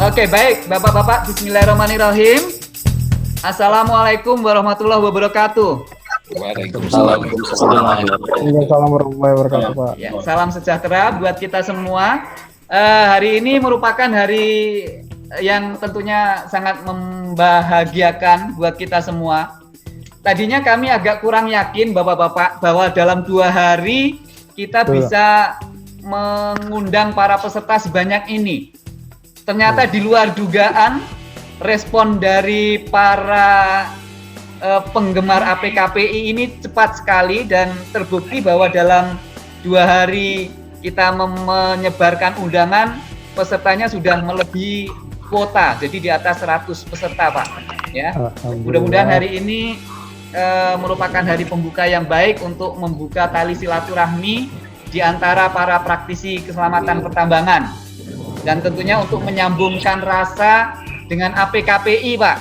Oke, baik, Bapak-bapak, bismillahirrahmanirrahim. Assalamualaikum warahmatullahi wabarakatuh. Waalaikumsalam warahmatullahi wabarakatuh, Pak. Ya, salam sejahtera buat kita semua. Hari ini merupakan hari yang tentunya sangat membahagiakan buat kita semua. Tadinya kami agak kurang yakin, Bapak-bapak, bahwa dalam 2 hari kita bisa mengundang para peserta sebanyak ini. Ternyata di luar dugaan, respon dari para penggemar APKPI ini cepat sekali dan terbukti bahwa dalam 2 hari kita menyebarkan undangan, pesertanya sudah melebihi kuota, jadi di atas 100 peserta, Pak. Ya, mudah-mudahan hari ini merupakan hari pembuka yang baik untuk membuka tali silaturahmi di antara para praktisi keselamatan pertambangan. Dan tentunya untuk menyambungkan rasa dengan APKPI, Pak.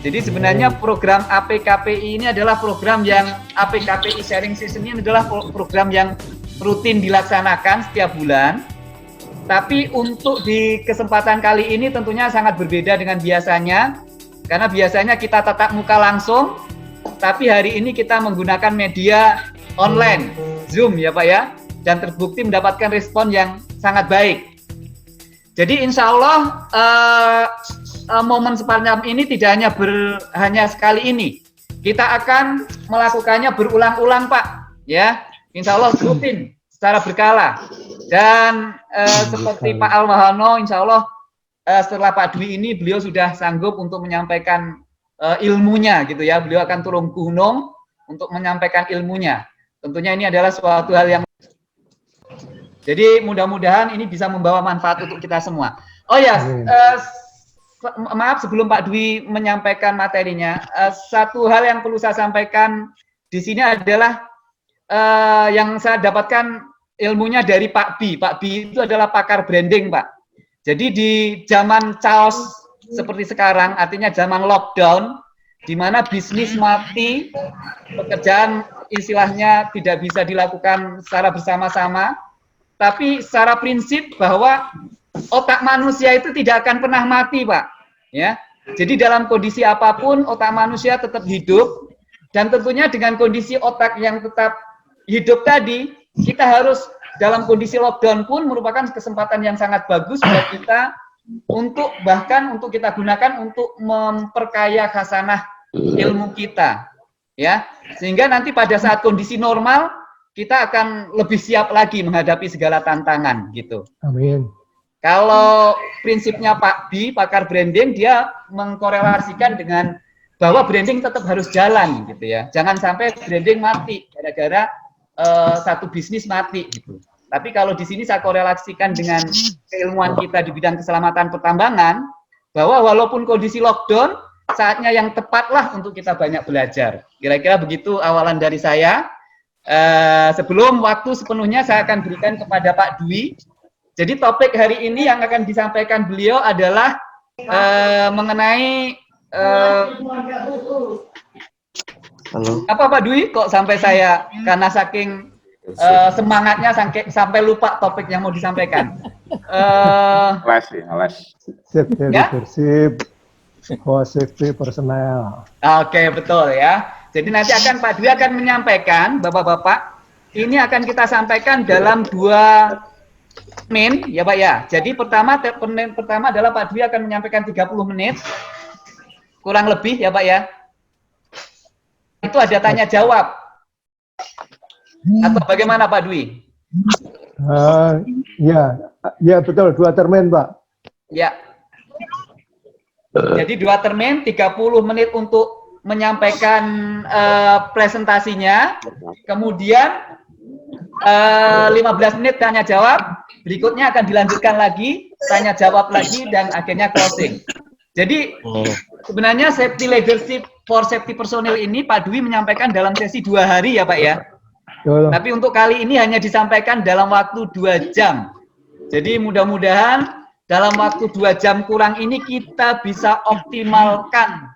Jadi sebenarnya program APKPI ini adalah program yang APKPI Sharing Session ini adalah program yang rutin dilaksanakan setiap bulan. Tapi untuk di kesempatan kali ini tentunya sangat berbeda dengan biasanya. Karena biasanya kita tatap muka langsung, tapi hari ini kita menggunakan media online, Zoom ya Pak ya. Dan terbukti mendapatkan respon yang sangat baik. Jadi insya Allah momen semacam ini tidak hanya sekali ini. Kita akan melakukannya berulang-ulang, Pak. Ya, insya Allah rutin secara berkala. Dan seperti Pak Al-Mahano, insya Allah setelah Pak Dwi ini beliau sudah sanggup untuk menyampaikan ilmunya gitu ya. Beliau akan turun gunung untuk menyampaikan ilmunya. Tentunya ini adalah suatu hal yang jadi mudah-mudahan ini bisa membawa manfaat untuk kita semua. Oh ya, maaf sebelum Pak Dwi menyampaikan materinya, satu hal yang perlu saya sampaikan di sini adalah yang saya dapatkan ilmunya dari Pak Bi. Pak Bi itu adalah pakar branding, Pak. Jadi di zaman chaos seperti sekarang, artinya zaman lockdown, di mana bisnis mati, pekerjaan istilahnya tidak bisa dilakukan secara bersama-sama. Tapi secara prinsip bahwa otak manusia itu tidak akan pernah mati, Pak. Ya, jadi dalam kondisi apapun otak manusia tetap hidup dan tentunya dengan kondisi otak yang tetap hidup tadi, kita harus dalam kondisi lockdown pun merupakan kesempatan yang sangat bagus buat kita untuk bahkan untuk kita gunakan untuk memperkaya khasanah ilmu kita, ya. Sehingga nanti pada saat kondisi normal kita akan lebih siap lagi menghadapi segala tantangan gitu. Amin. Kalau prinsipnya Pak Bi, pakar branding, dia mengkorelasikan dengan bahwa branding tetap harus jalan gitu ya. Jangan sampai branding mati gara-gara satu bisnis mati gitu. Tapi kalau di sini saya korelasikan dengan keilmuan kita di bidang keselamatan pertambangan, bahwa walaupun kondisi lockdown, saatnya yang tepatlah untuk kita banyak belajar. Kira-kira begitu awalan dari saya. Sebelum waktu sepenuhnya saya akan berikan kepada Pak Dwi. Jadi topik hari ini yang akan disampaikan beliau adalah mengenai apa Pak Dwi? Kok sampai saya karena saking semangatnya sampai lupa topik yang mau disampaikan. Sip, ya? leadership, safety personnel. Oke, betul ya. Jadi nanti Pak Dwi akan menyampaikan, Bapak-bapak, ini akan kita sampaikan dalam 2 main, ya Pak ya. Jadi pertama adalah Pak Dwi akan menyampaikan 30 menit, kurang lebih ya Pak ya. Itu ada tanya jawab. Atau bagaimana Pak Dwi? Ya betul, 2 termin Pak. Ya. Jadi 2 termin, 30 menit untuk menyampaikan presentasinya, kemudian 15 menit tanya jawab, berikutnya akan dilanjutkan lagi, tanya jawab lagi, dan akhirnya closing. Jadi sebenarnya safety leadership for safety personil ini Pak Dwi menyampaikan dalam sesi 2 hari ya Pak ya. Tapi untuk kali ini hanya disampaikan dalam waktu 2 jam. Jadi mudah-mudahan dalam waktu 2 jam kurang ini kita bisa optimalkan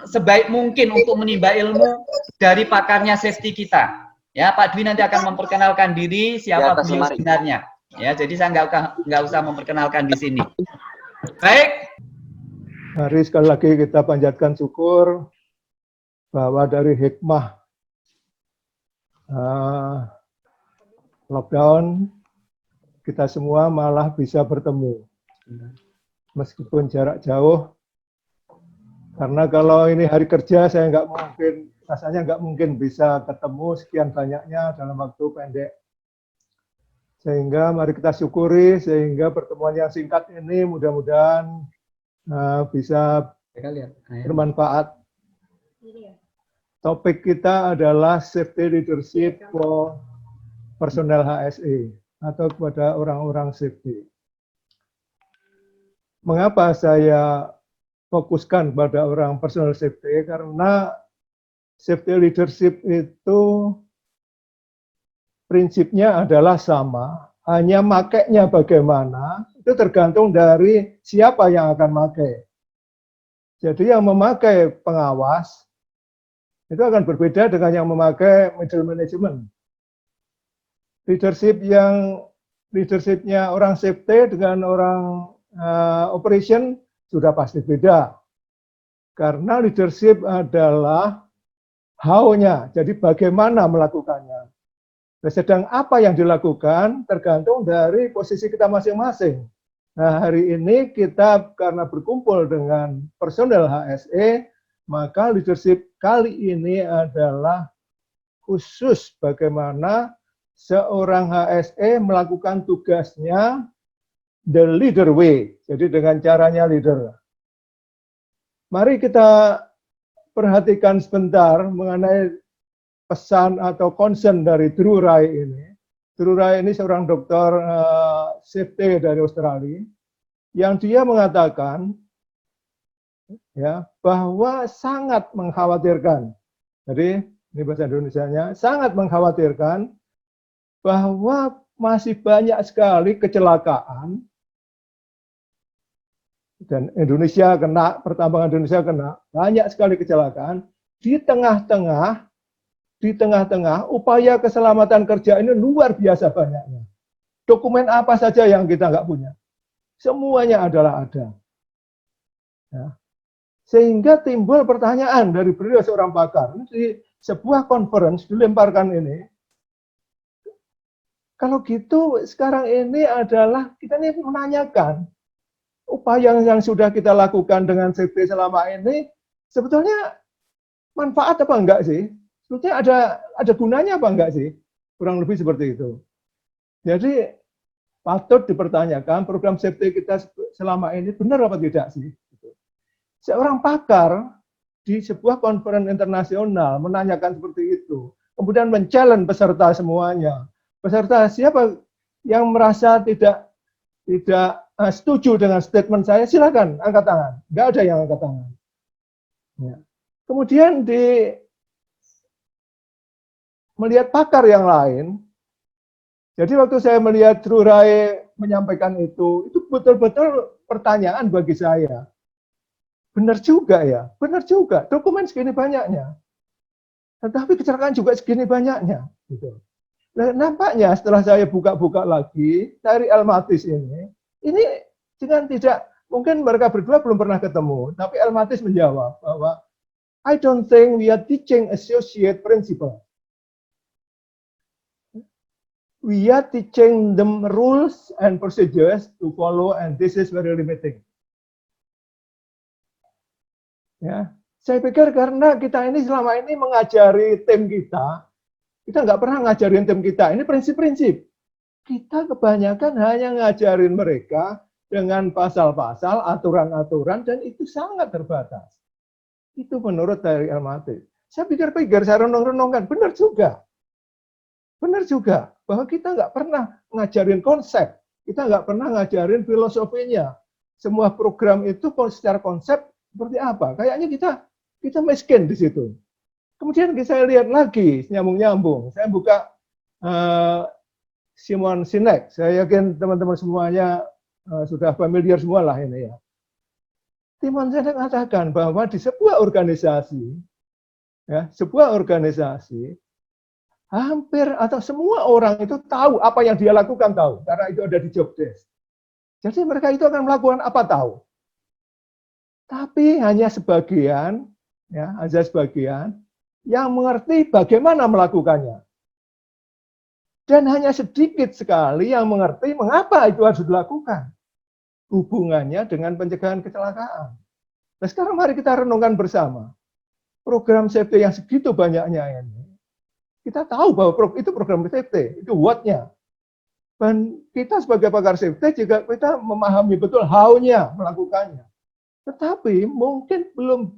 sebaik mungkin untuk menimba ilmu dari pakarnya safety kita. Ya, Pak Dwi nanti akan memperkenalkan diri siapa beliau sebenarnya. Ya, jadi saya nggak usah memperkenalkan di sini. Baik. Mari sekali lagi kita panjatkan syukur bahwa dari hikmah lockdown kita semua malah bisa bertemu meskipun jarak jauh. Karena kalau ini hari kerja saya rasanya nggak mungkin bisa ketemu sekian banyaknya dalam waktu pendek. Sehingga mari kita syukuri sehingga pertemuan yang singkat ini mudah-mudahan bisa bermanfaat. Topik kita adalah safety leadership for personel HSE atau kepada orang-orang safety. Mengapa saya fokuskan pada orang personal safety? Karena safety leadership itu prinsipnya adalah sama, hanya makainya bagaimana itu tergantung dari siapa yang akan pakai. Jadi yang memakai pengawas itu akan berbeda dengan yang memakai middle management. Leadershipnya orang safety dengan orang operation sudah pasti beda. Karena leadership adalah how-nya, jadi bagaimana melakukannya. Sedang apa yang dilakukan tergantung dari posisi kita masing-masing. Nah, hari ini kita karena berkumpul dengan personel HSE, maka leadership kali ini adalah khusus bagaimana seorang HSE melakukan tugasnya the leader way, jadi dengan caranya leader. Mari kita perhatikan sebentar mengenai pesan atau concern dari Drew Rai ini. Drew Rai ini seorang dokter safety dari Australia, yang dia mengatakan ya bahwa sangat mengkhawatirkan. Jadi ini bahasa Indonesianya, sangat mengkhawatirkan bahwa masih banyak sekali kecelakaan dan Indonesia kena, pertambangan Indonesia kena, banyak sekali kecelakaan di tengah-tengah upaya keselamatan kerja ini luar biasa banyaknya. Dokumen apa saja yang kita nggak punya? Semuanya adalah ada. Ya. Sehingga timbul pertanyaan dari beliau seorang pakar. Di sebuah conference dilemparkan ini, kalau gitu sekarang ini adalah kita ini menanyakan upaya yang sudah kita lakukan dengan safety selama ini sebetulnya manfaat apa enggak sih? Sebetulnya ada gunanya apa enggak sih? Kurang lebih seperti itu. Jadi patut dipertanyakan program safety kita selama ini benar apa tidak sih? Seorang pakar di sebuah konferensi internasional menanyakan seperti itu. Kemudian men-challenge peserta semuanya. Peserta siapa yang merasa tidak setuju dengan statement saya, silakan angkat tangan. Nggak ada yang angkat tangan. Ya. Kemudian melihat pakar yang lain, jadi waktu saya melihat Drew Rai menyampaikan itu betul-betul pertanyaan bagi saya. Benar juga ya, benar juga. Dokumen segini banyaknya. Tetapi kecelakaan juga segini banyaknya. Gitu. Nah, nampaknya setelah saya buka-buka lagi dari Elmatis ini dengan tidak, mungkin mereka berdua belum pernah ketemu, tapi Elmatis menjawab bahwa I don't think we are teaching associate principle. We are teaching them rules and procedures to follow, and this is very limiting. Ya, saya pikir karena kita ini selama ini mengajari tim kita nggak pernah ngajarin tim kita ini prinsip-prinsip. Kita kebanyakan hanya ngajarin mereka dengan pasal-pasal, aturan-aturan, dan itu sangat terbatas. Itu menurut dari Elmatis. Saya pikir-pikir, saya renung-renungkan, benar juga. Benar juga, bahwa kita nggak pernah ngajarin konsep, kita nggak pernah ngajarin filosofinya. Semua program itu secara konsep seperti apa? Kayaknya kita miskin di situ. Kemudian saya lihat lagi, nyambung-nyambung. Saya buka Simon Sinek. Saya yakin teman-teman semuanya sudah familiar semua lah ini ya. Simon Sinek katakan bahwa di sebuah organisasi, hampir atau semua orang itu tahu apa yang dia lakukan tahu, karena itu ada di job desk. Jadi mereka itu akan melakukan apa tahu. Tapi hanya sebagian, ya, hanya sebagian yang mengerti bagaimana melakukannya. Dan hanya sedikit sekali yang mengerti mengapa itu harus dilakukan. Hubungannya dengan pencegahan kecelakaan. Nah, sekarang mari kita renungkan bersama. Program safety yang segitu banyaknya ini, kita tahu bahwa itu program safety, itu what-nya. Dan kita sebagai pakar safety juga kita memahami betul how-nya melakukannya. Tetapi mungkin belum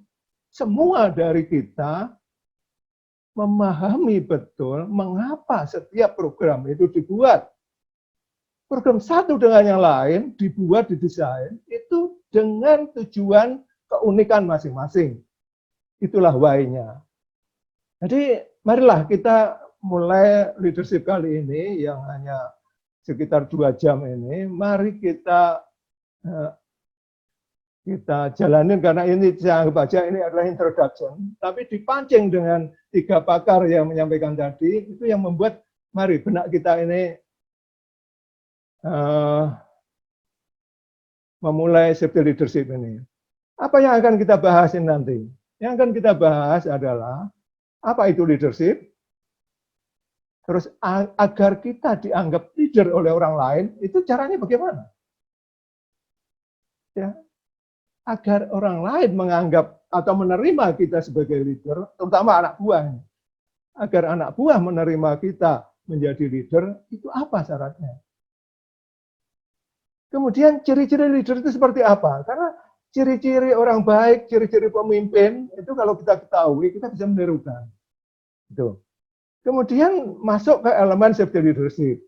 semua dari kita memahami betul mengapa setiap program itu dibuat. Program satu dengan yang lain dibuat, didesain, itu dengan tujuan keunikan masing-masing. Itulah why-nya. Jadi marilah kita mulai leadership kali ini yang hanya sekitar 2 jam ini, mari kita jalanin, karena ini saya anggap aja ini adalah introduction, tapi dipancing dengan 3 pakar yang menyampaikan tadi, itu yang membuat mari benak kita ini memulai safety leadership ini. Apa yang akan kita bahas ini nanti? Yang akan kita bahas adalah apa itu leadership, terus agar kita dianggap leader oleh orang lain, itu caranya bagaimana? Ya, agar orang lain menganggap atau menerima kita sebagai leader, terutama anak buah. Agar anak buah menerima kita menjadi leader, itu apa syaratnya? Kemudian ciri-ciri leader itu seperti apa? Karena ciri-ciri orang baik, ciri-ciri pemimpin, itu kalau kita ketahui, kita bisa menirukan. Itu. Kemudian masuk ke elemen safety leadership.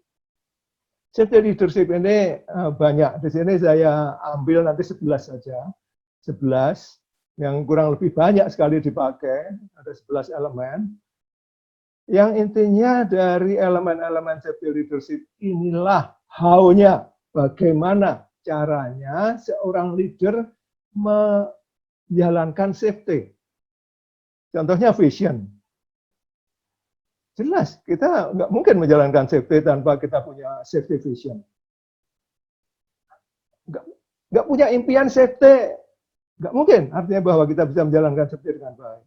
Safety leadership ini banyak. Di sini saya ambil nanti 11 saja. 11 yang kurang lebih banyak sekali dipakai. Ada 11 elemen. Yang intinya dari elemen-elemen safety leadership inilah how-nya. Bagaimana caranya seorang leader menjalankan safety. Contohnya vision. Jelas, kita nggak mungkin menjalankan safety tanpa kita punya safety vision. Nggak punya impian safety, nggak mungkin. Artinya bahwa kita bisa menjalankan safety dengan baik.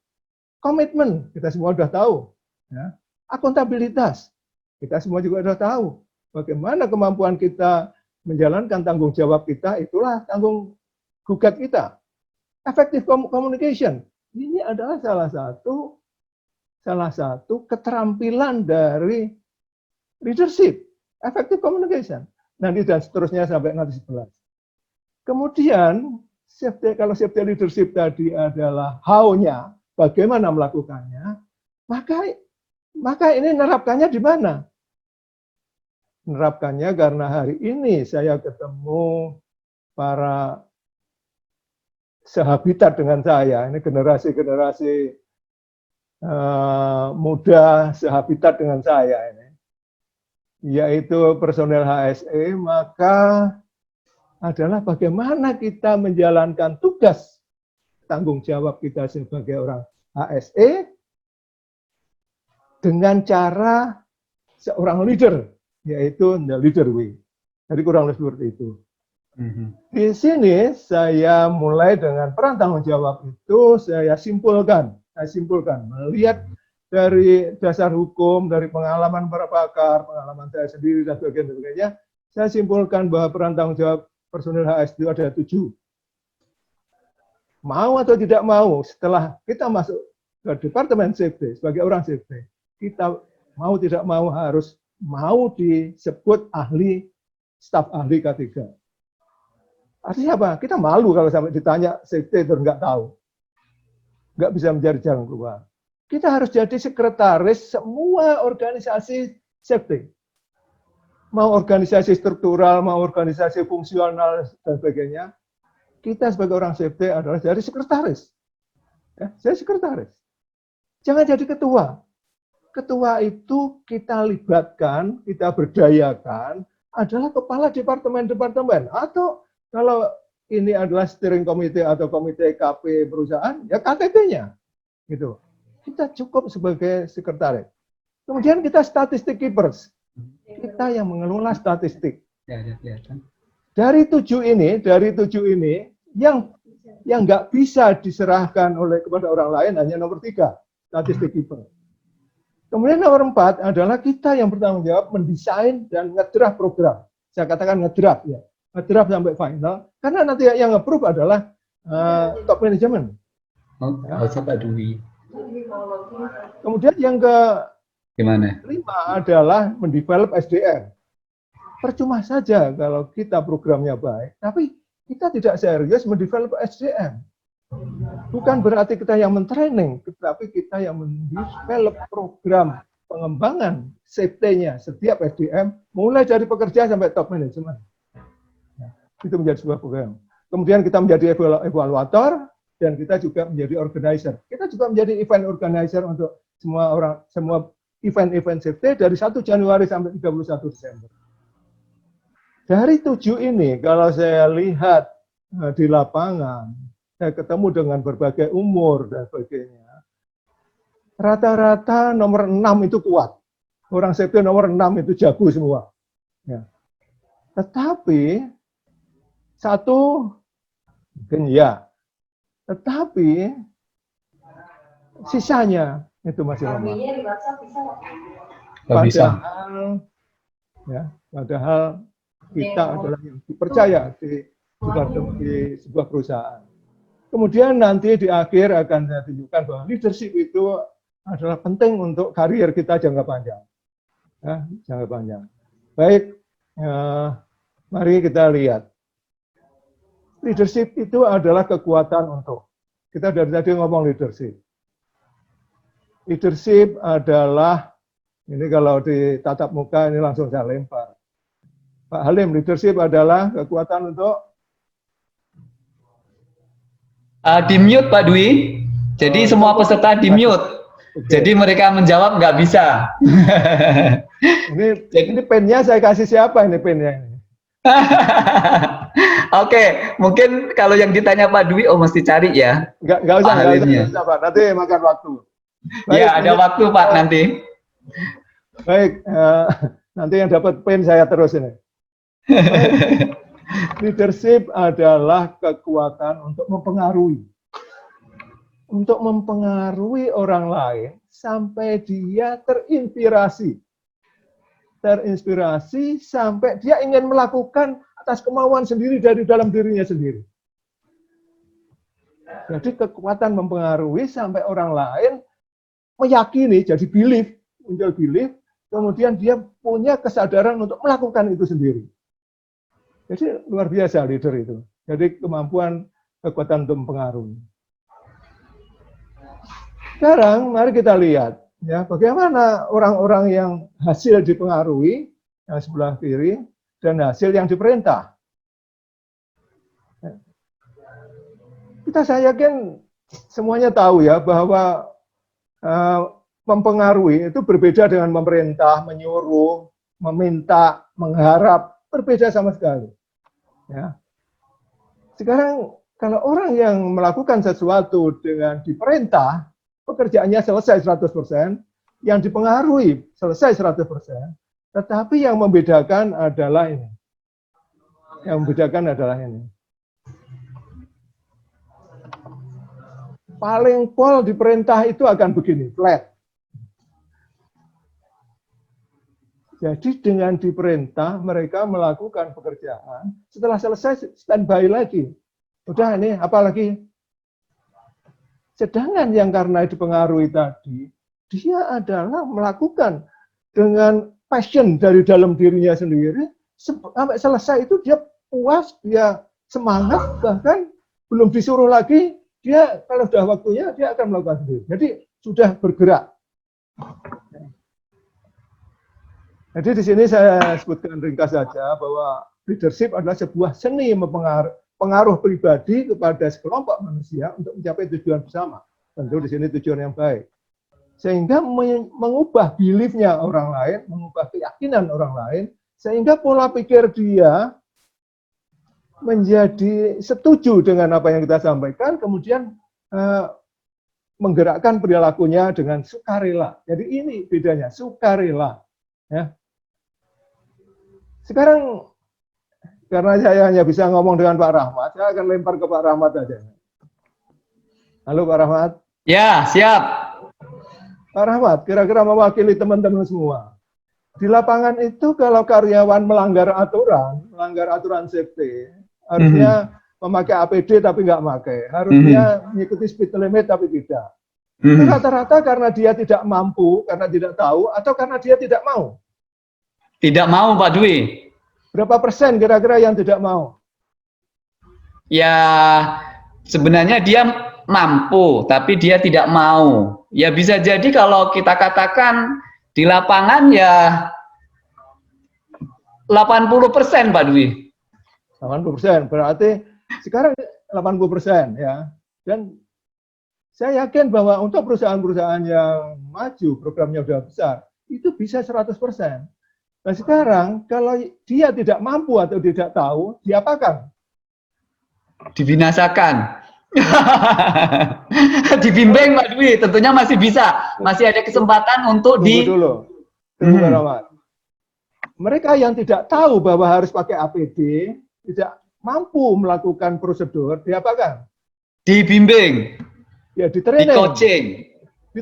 Komitmen, kita semua sudah tahu. Ya. Akuntabilitas, kita semua juga sudah tahu. Bagaimana kemampuan kita menjalankan tanggung jawab kita, itulah tanggung gugat kita. Effective communication, ini adalah salah satu keterampilan dari leadership, effective communication. Nanti dan seterusnya sampai nanti 11. Kemudian kalau safety leadership tadi adalah how-nya, bagaimana melakukannya, maka ini nerapkannya di mana? Menerapkannya karena hari ini saya ketemu para sehabitat dengan saya, ini generasi-generasi muda sehabitat dengan saya ini, yaitu personel HSE, maka adalah bagaimana kita menjalankan tugas tanggung jawab kita sebagai orang HSE dengan cara seorang leader, yaitu the leader way. Jadi kurang lebih seperti itu. Di sini saya mulai dengan peran tanggung jawab itu saya simpulkan melihat dari dasar hukum, dari pengalaman para pakar, pengalaman saya sendiri dan sebagainya, saya simpulkan bahwa peran tanggung jawab personil HS itu ada 7. Mau atau tidak mau, setelah kita masuk ke departemen safety sebagai orang safety, kita mau tidak mau harus mau disebut ahli, staf ahli K3. Artinya apa? Kita malu kalau sampai ditanya safety terus nggak tahu. Nggak bisa mencari jalan keluar. Kita harus jadi sekretaris semua organisasi safety. Mau organisasi struktural, mau organisasi fungsional, dan sebagainya. Kita sebagai orang safety adalah jadi sekretaris. Ya, saya sekretaris. Jangan jadi ketua. Ketua itu kita libatkan, kita berdayakan, adalah kepala departemen-departemen. Atau kalau ini adalah steering committee atau komite KP perusahaan, ya KTT-nya. Gitu. Kita cukup sebagai sekretaris. Kemudian kita statistik keepers. Kita yang mengelola statistik. Ya, kelihatan. Dari tujuh ini yang nggak bisa diserahkan kepada orang lain hanya nomor 3, statistik keeper. Kemudian nomor 4 adalah kita yang bertanggung jawab mendesain dan ngedraft program. Saya katakan ngedraft ya, ngedraft sampai final. Karena nanti yang approve adalah top management. Pak Dwi. Kemudian yang kelima adalah mendevelop SDM. Percuma saja kalau kita programnya baik, tapi kita tidak serius mendevelop SDM. Bukan berarti kita yang mentraining, tetapi kita yang mendevelop program pengembangan safety-nya setiap SDM, mulai dari pekerja sampai top management. Itu menjadi sebuah program. Kemudian kita menjadi evaluator, dan kita juga menjadi organizer. Kita juga menjadi event organizer untuk semua event-event safety dari 1 Januari sampai 31 Desember. Dari 7 ini, kalau saya lihat di lapangan, saya ketemu dengan berbagai umur dan sebagainya. Rata-rata nomor 6 itu kuat. Orang safety nomor 6 itu jago semua. Ya. Tetapi, satu, mungkin ya. Tetapi, sisanya itu masih lemah. Padahal kita adalah yang dipercaya di sebuah perusahaan. Kemudian nanti di akhir akan saya tunjukkan bahwa leadership itu adalah penting untuk karier kita jangka panjang. Ya, jangka panjang. Baik, mari kita lihat. Leadership itu adalah kekuatan untuk. Kita dari tadi ngomong leadership. Leadership adalah, ini kalau di tatap muka ini langsung saya lempar. Pak Halim, leadership adalah kekuatan untuk di mute Pak Dwi. Jadi semua peserta di mute. Okay. Jadi mereka menjawab nggak bisa. ini pennya saya kasih siapa ini pennya ini? Oke, mungkin kalau yang ditanya Pak Dwi, mesti cari ya. Nggak usah Pak. Nanti makan waktu. Baik, ya, ada waktu Pak nanti. Baik, nanti yang dapat pen saya terus ini. Leadership adalah kekuatan untuk mempengaruhi. Untuk mempengaruhi orang lain sampai dia terinspirasi. Terinspirasi sampai dia ingin melakukan atas kemauan sendiri dari dalam dirinya sendiri. Jadi kekuatan mempengaruhi sampai orang lain meyakini, jadi belief, muncul belief, kemudian dia punya kesadaran untuk melakukan itu sendiri. Jadi luar biasa leader itu. Jadi kemampuan kekuatan untuk mempengaruhi. Sekarang mari kita lihat ya bagaimana orang-orang yang hasil dipengaruhi yang sebelah kiri dan hasil yang diperintah. Saya yakin semuanya tahu ya bahwa mempengaruhi itu berbeda dengan memerintah, menyuruh, meminta, mengharap, berbeda sama sekali. Ya. Sekarang kalau orang yang melakukan sesuatu dengan diperintah, pekerjaannya selesai 100%, yang dipengaruhi selesai 100%, tetapi yang membedakan adalah ini. Yang membedakan adalah ini. Paling pol diperintah itu akan begini, flat. Jadi dengan diperintah mereka melakukan pekerjaan, setelah selesai standby lagi. Udah ini apalagi. Sedangkan yang karena dipengaruhi tadi, dia adalah melakukan dengan passion dari dalam dirinya sendiri, sampai selesai itu dia puas, dia semangat, bahkan belum disuruh lagi, dia kalau sudah waktunya dia akan melakukan sendiri. Jadi sudah bergerak. Jadi di sini saya sebutkan ringkas saja bahwa leadership adalah sebuah seni pengaruh pribadi kepada sekelompok manusia untuk mencapai tujuan bersama. Tentu di sini tujuan yang baik. Sehingga mengubah belief-nya orang lain, mengubah keyakinan orang lain, sehingga pola pikir dia menjadi setuju dengan apa yang kita sampaikan, kemudian menggerakkan perilakunya dengan sukarela. Jadi ini bedanya, sukarela. Ya. Sekarang karena saya hanya bisa ngomong dengan Pak Rahmat, saya akan lempar ke Pak Rahmat aja. Halo Pak Rahmat. Ya, siap. Pak Rahmat, kira-kira mewakili teman-teman semua. Di lapangan itu kalau karyawan melanggar aturan safety, harusnya memakai APD tapi nggak pakai, harusnya mengikuti speed limit tapi tidak. Rata-rata karena dia tidak mampu, karena tidak tahu, atau karena dia tidak mau. Tidak mau, Pak Dwi. Berapa persen kira-kira yang tidak mau? Ya, sebenarnya dia mampu, tapi dia tidak mau. Ya bisa jadi kalau kita katakan di lapangan ya 80%, Pak Dwi. 80%, berarti sekarang 80% ya. Dan saya yakin bahwa untuk perusahaan-perusahaan yang maju, programnya sudah besar, itu bisa 100%. Nah sekarang kalau dia tidak mampu atau tidak tahu, diapakan? Dibinasakan. Dibimbing Pak Dwi, tentunya masih bisa, masih ada kesempatan untuk Tunggu Rahmat. Mereka yang tidak tahu bahwa harus pakai APD, tidak mampu melakukan prosedur, diapakan? Dibimbing, ya di training, di coaching, di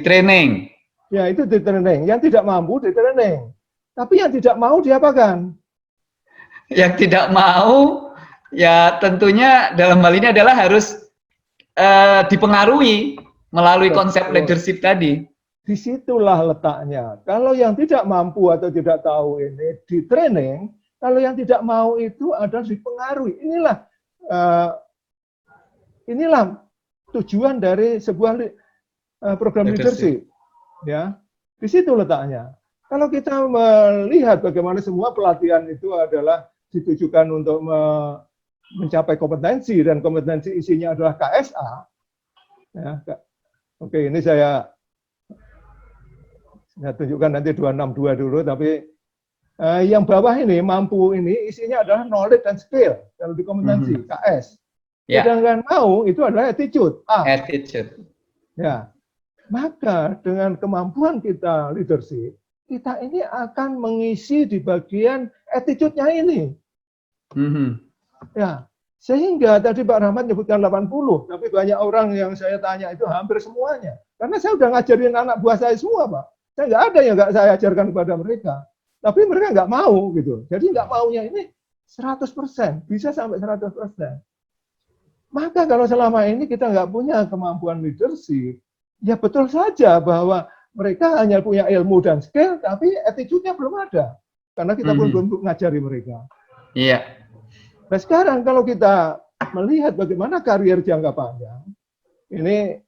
training. Ya itu di training. Yang tidak mampu di training. Tapi yang tidak mau diapakan? Yang tidak mau, ya tentunya dalam hal ini adalah harus dipengaruhi melalui konsep leadership tadi. Disitulah letaknya. Kalau yang tidak mampu atau tidak tahu ini di training, kalau yang tidak mau itu adalah dipengaruhi. Inilah tujuan dari sebuah program leadership. Ya, di situ letaknya. Kalau kita melihat bagaimana semua pelatihan itu adalah ditujukan untuk mencapai kompetensi dan kompetensi isinya adalah KSA. Ya, oke, ini saya tunjukkan nanti 262 dulu, tapi yang bawah ini mampu ini isinya adalah knowledge dan skill kalau di kompetensi KS. Sedangkan mau itu adalah attitude. Attitude. Ya. Maka dengan kemampuan kita leadership, kita ini akan mengisi di bagian attitude-nya ini. Ya, sehingga tadi Pak Rahmat nyebutkan 80, tapi banyak orang yang saya tanya itu hampir semuanya. Karena saya udah ngajarin anak buah saya semua, Pak. Saya nggak ada yang nggak saya ajarkan kepada mereka. Tapi mereka nggak mau gitu. Jadi nggak maunya ini 100%, bisa sampai 100%. Maka kalau selama ini kita nggak punya kemampuan leadership, ya betul saja bahwa mereka hanya punya ilmu dan skill, tapi attitude-nya belum ada. Karena kita belum ngajari mereka. Iya. Nah sekarang kalau kita melihat bagaimana karier jangka panjang, ini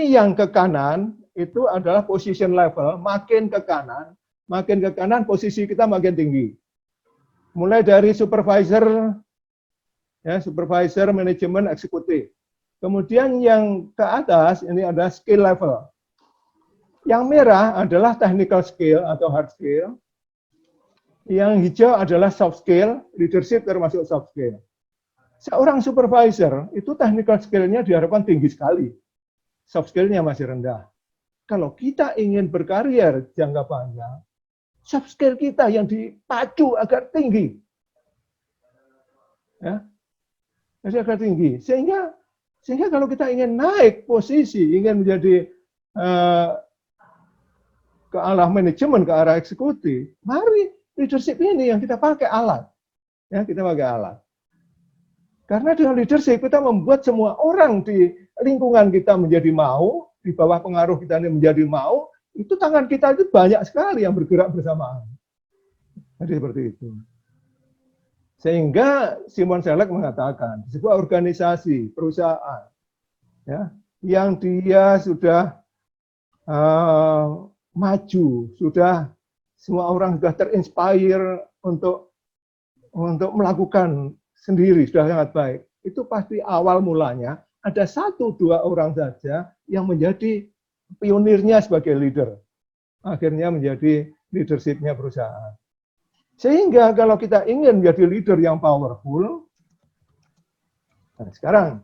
yang ke kanan itu adalah position level, makin ke kanan posisi kita makin tinggi. Mulai dari supervisor, supervisor, manajemen, eksekutif. Kemudian yang ke atas ini ada skill level. Yang merah adalah technical skill atau hard skill. Yang hijau adalah soft skill, leadership termasuk soft skill. Seorang supervisor itu technical skill-nya diharapkan tinggi sekali. Soft skill-nya masih rendah. Kalau kita ingin berkarier jangka panjang, soft skill kita yang dipacu agar tinggi. Ya, agar tinggi. Sehingga kalau kita ingin naik posisi, ingin menjadi ke arah manajemen, ke arah eksekutif, mari leadership ini yang kita pakai alat. Ya, kita pakai alat. Karena dengan leadership kita membuat semua orang di lingkungan kita menjadi mau, di bawah pengaruh kita ini menjadi mau, itu tangan kita itu banyak sekali yang bergerak bersamaan. Jadi seperti itu. Sehingga Simon Sinek mengatakan, sebuah organisasi, perusahaan, ya, yang dia sudah maju, sudah semua orang sudah terinspire untuk melakukan sendiri, sudah sangat baik. Itu pasti awal mulanya ada 1-2 orang saja yang menjadi pionirnya sebagai leader. Akhirnya menjadi leadership-nya perusahaan. Sehingga kalau kita ingin menjadi leader yang powerful, nah sekarang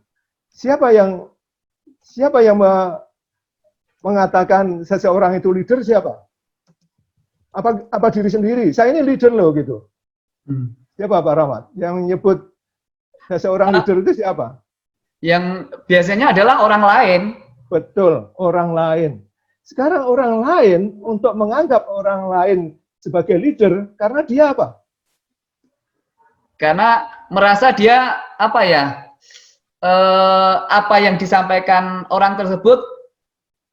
siapa yang mengatakan seseorang itu leader siapa? Apa diri sendiri? Saya ini leader loh gitu. Siapa Pak Rahmat? Yang menyebut seseorang leader itu siapa? Yang biasanya adalah orang lain. Betul, orang lain. Sekarang orang lain untuk menganggap orang lain sebagai leader karena dia apa? Karena merasa dia apa ya? Apa yang disampaikan orang tersebut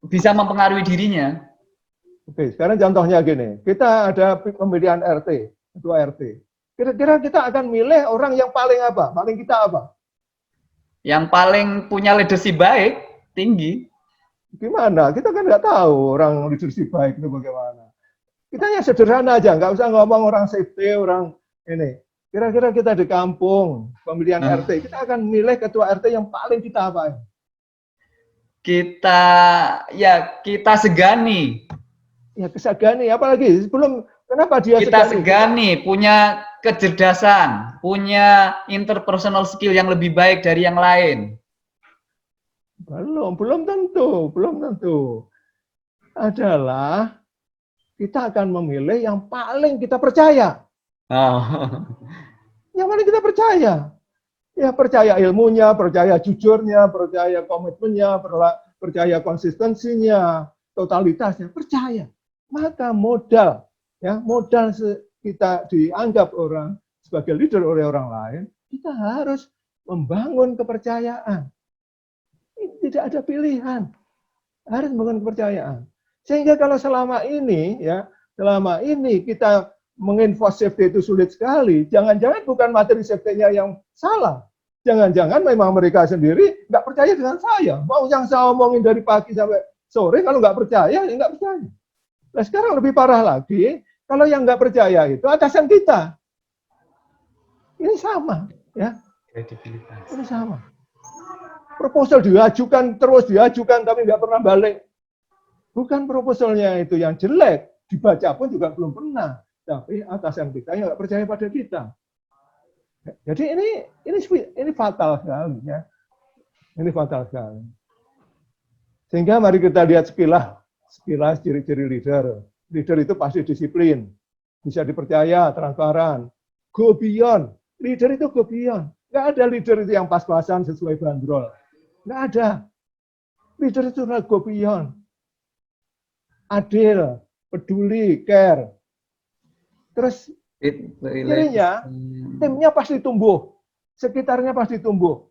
bisa mempengaruhi dirinya. Oke, sekarang contohnya gini, kita ada pemilihan RT, ketua RT. Kira-kira kita akan milih orang yang paling apa? Paling kita apa? Yang paling punya leadership baik, tinggi. Gimana? Kita kan nggak tahu orang leadership baik itu bagaimana. Kita yang sederhana aja, nggak usah ngomong orang safety, orang ini. Kira-kira kita di kampung, pemilihan RT, kita akan milih ketua RT yang paling kita apain? Kita segani. Ya kesegani, apalagi sebelum kenapa dia kita segani, punya kecerdasan, punya interpersonal skill yang lebih baik dari yang lain. Belum tentu. Adalah kita akan memilih yang paling kita percaya. Oh. Yang paling kita percaya. Ya percaya ilmunya, percaya jujurnya, percaya komitmennya, percaya konsistensinya, totalitasnya, percaya. Maka modal kita dianggap orang sebagai leader oleh orang lain, kita harus membangun kepercayaan. Tidak ada pilihan, harus membangun kepercayaan. Sehingga kalau selama ini kita menginfo safety itu sulit sekali, jangan-jangan bukan materi safety-nya yang salah. Jangan-jangan memang mereka sendiri nggak percaya dengan saya. Mau yang saya omongin dari pagi sampai sore, kalau nggak percaya, ya nggak percaya. Nah sekarang lebih parah lagi, kalau yang nggak percaya itu atasan kita. Ini sama, ya. Ini sama. Proposal diajukan, tapi nggak pernah balik. Bukan proposalnya itu yang jelek, dibaca pun juga belum pernah. Tapi atasan kita yang nggak percaya pada kita. Jadi ini fatal sekali, ya. Ini fatal sekali. Sehingga mari kita lihat sekilas ciri-ciri leader. Leader itu pasti disiplin, bisa dipercaya, transparan, go beyond. Leader itu go beyond. Nggak ada leader itu yang pas-pasan sesuai bandrol. Nggak ada. Leader itu go beyond. Adil, peduli, care. Terus timnya pasti tumbuh, sekitarnya pasti tumbuh.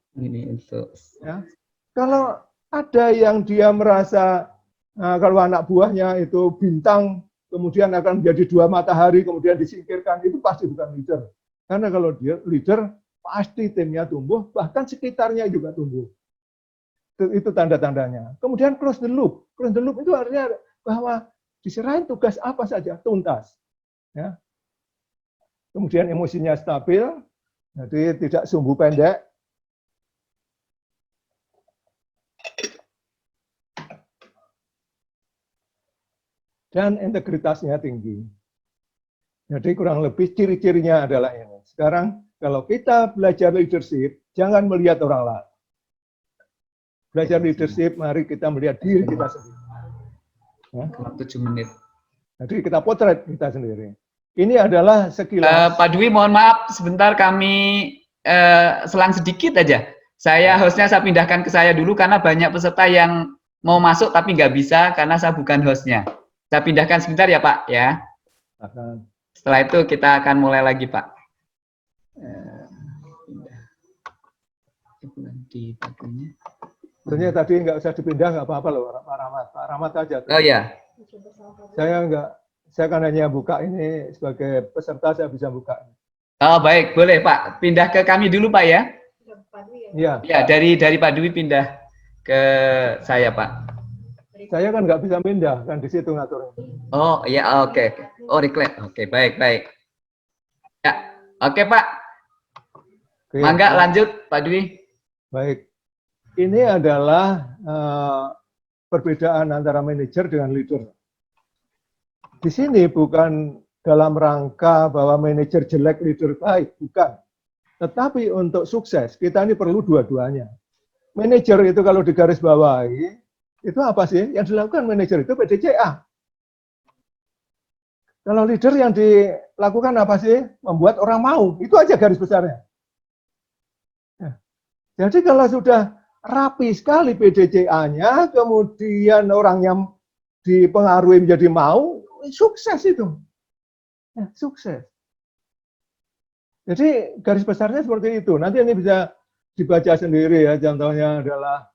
Ya. Kalau ada yang dia merasa kalau anak buahnya itu bintang, kemudian akan menjadi 2 matahari, kemudian disingkirkan, itu pasti bukan leader. Karena kalau dia leader, pasti timnya tumbuh, bahkan sekitarnya juga tumbuh. Itu tanda-tandanya. Kemudian close the loop. Close the loop itu artinya bahwa diserahin tugas apa saja, tuntas. Ya. Kemudian emosinya stabil, jadi tidak sumbu pendek. Dan integritasnya tinggi. Jadi kurang lebih ciri-cirinya adalah ini. Sekarang kalau kita belajar leadership, jangan melihat orang lain. Belajar leadership, mari kita melihat diri kita sendiri. Ya. 7 menit. Jadi kita potret kita sendiri. Ini adalah sekilas. Pak Dwi, mohon maaf, sebentar kami selang sedikit aja. Hostnya saya pindahkan ke saya dulu karena banyak peserta yang mau masuk tapi nggak bisa karena saya bukan hostnya. Saya pindahkan sebentar ya Pak ya. Setelah itu kita akan mulai lagi Pak. Sebenarnya tadi nggak usah dipindah, nggak apa-apa loh Pak Rahmat aja. Oh ya. Saya kan hanya buka ini sebagai peserta, saya bisa buka. Oh baik, boleh Pak. Pindah ke kami dulu Pak ya. Iya. Ya, dari Pak Dwi pindah ke saya Pak. Saya kan nggak bisa pindah, kan di situ ngaturnya. Oh iya, oke. Oh reclaim. Oke, baik. Ya, oke Pak. Oke, mangga lanjut Pak Dwi. Baik. Ini adalah perbedaan antara manajer dengan leader. Di sini bukan dalam rangka bahwa manajer jelek, leader baik, bukan. Tetapi untuk sukses, kita ini perlu dua-duanya. manajer itu kalau digaris bawahi, itu apa sih? Yang dilakukan manajer itu PDCA. Kalau leader yang dilakukan apa sih? Membuat orang mau. Itu aja garis besarnya. Nah, jadi kalau sudah rapi sekali PDCA-nya, kemudian orang yang dipengaruhi menjadi mau, sukses itu. Ya, sukses. Jadi garis besarnya seperti itu. Nanti ini bisa dibaca sendiri ya. Contohnya adalah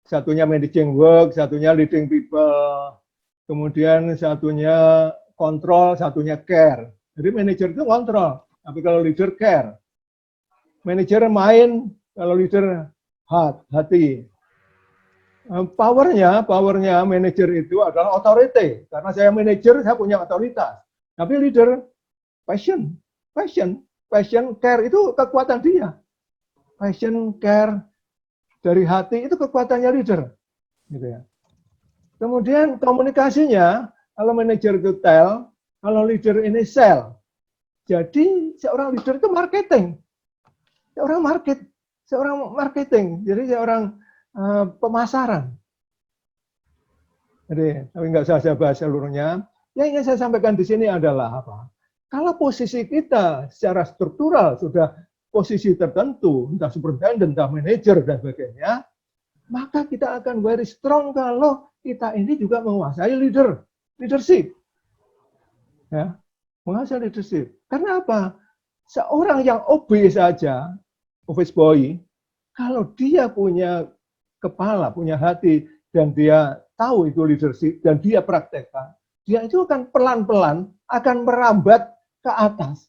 satunya managing work, satunya leading people, kemudian satunya kontrol, satunya care. Jadi manajer itu kontrol, tapi kalau leader care. Manajer main, kalau leader hati. Powernya manajer itu adalah authority. Karena saya manajer, saya punya otoritas. Tapi leader passion, care itu kekuatan dia. Passion, care dari hati itu kekuatannya leader. Gitu ya. Kemudian komunikasinya, kalau manajer itu tell, kalau leader ini sell. Jadi seorang leader itu marketing. Seorang marketing. Jadi seorang pemasaran. Jadi, tapi nggak usah saya bahas seluruhnya. Yang ingin saya sampaikan di sini adalah apa? Kalau posisi kita secara struktural sudah posisi tertentu, entah superintendent, entah manajer, dan sebagainya, maka kita akan very strong kalau kita ini juga menguasai leadership. Ya, menguasai leadership. Karena apa? Seorang yang OB saja, office boy, kalau dia punya kepala, punya hati, dan dia tahu itu leadership, dan dia praktekkan, dia itu akan pelan-pelan akan merambat ke atas.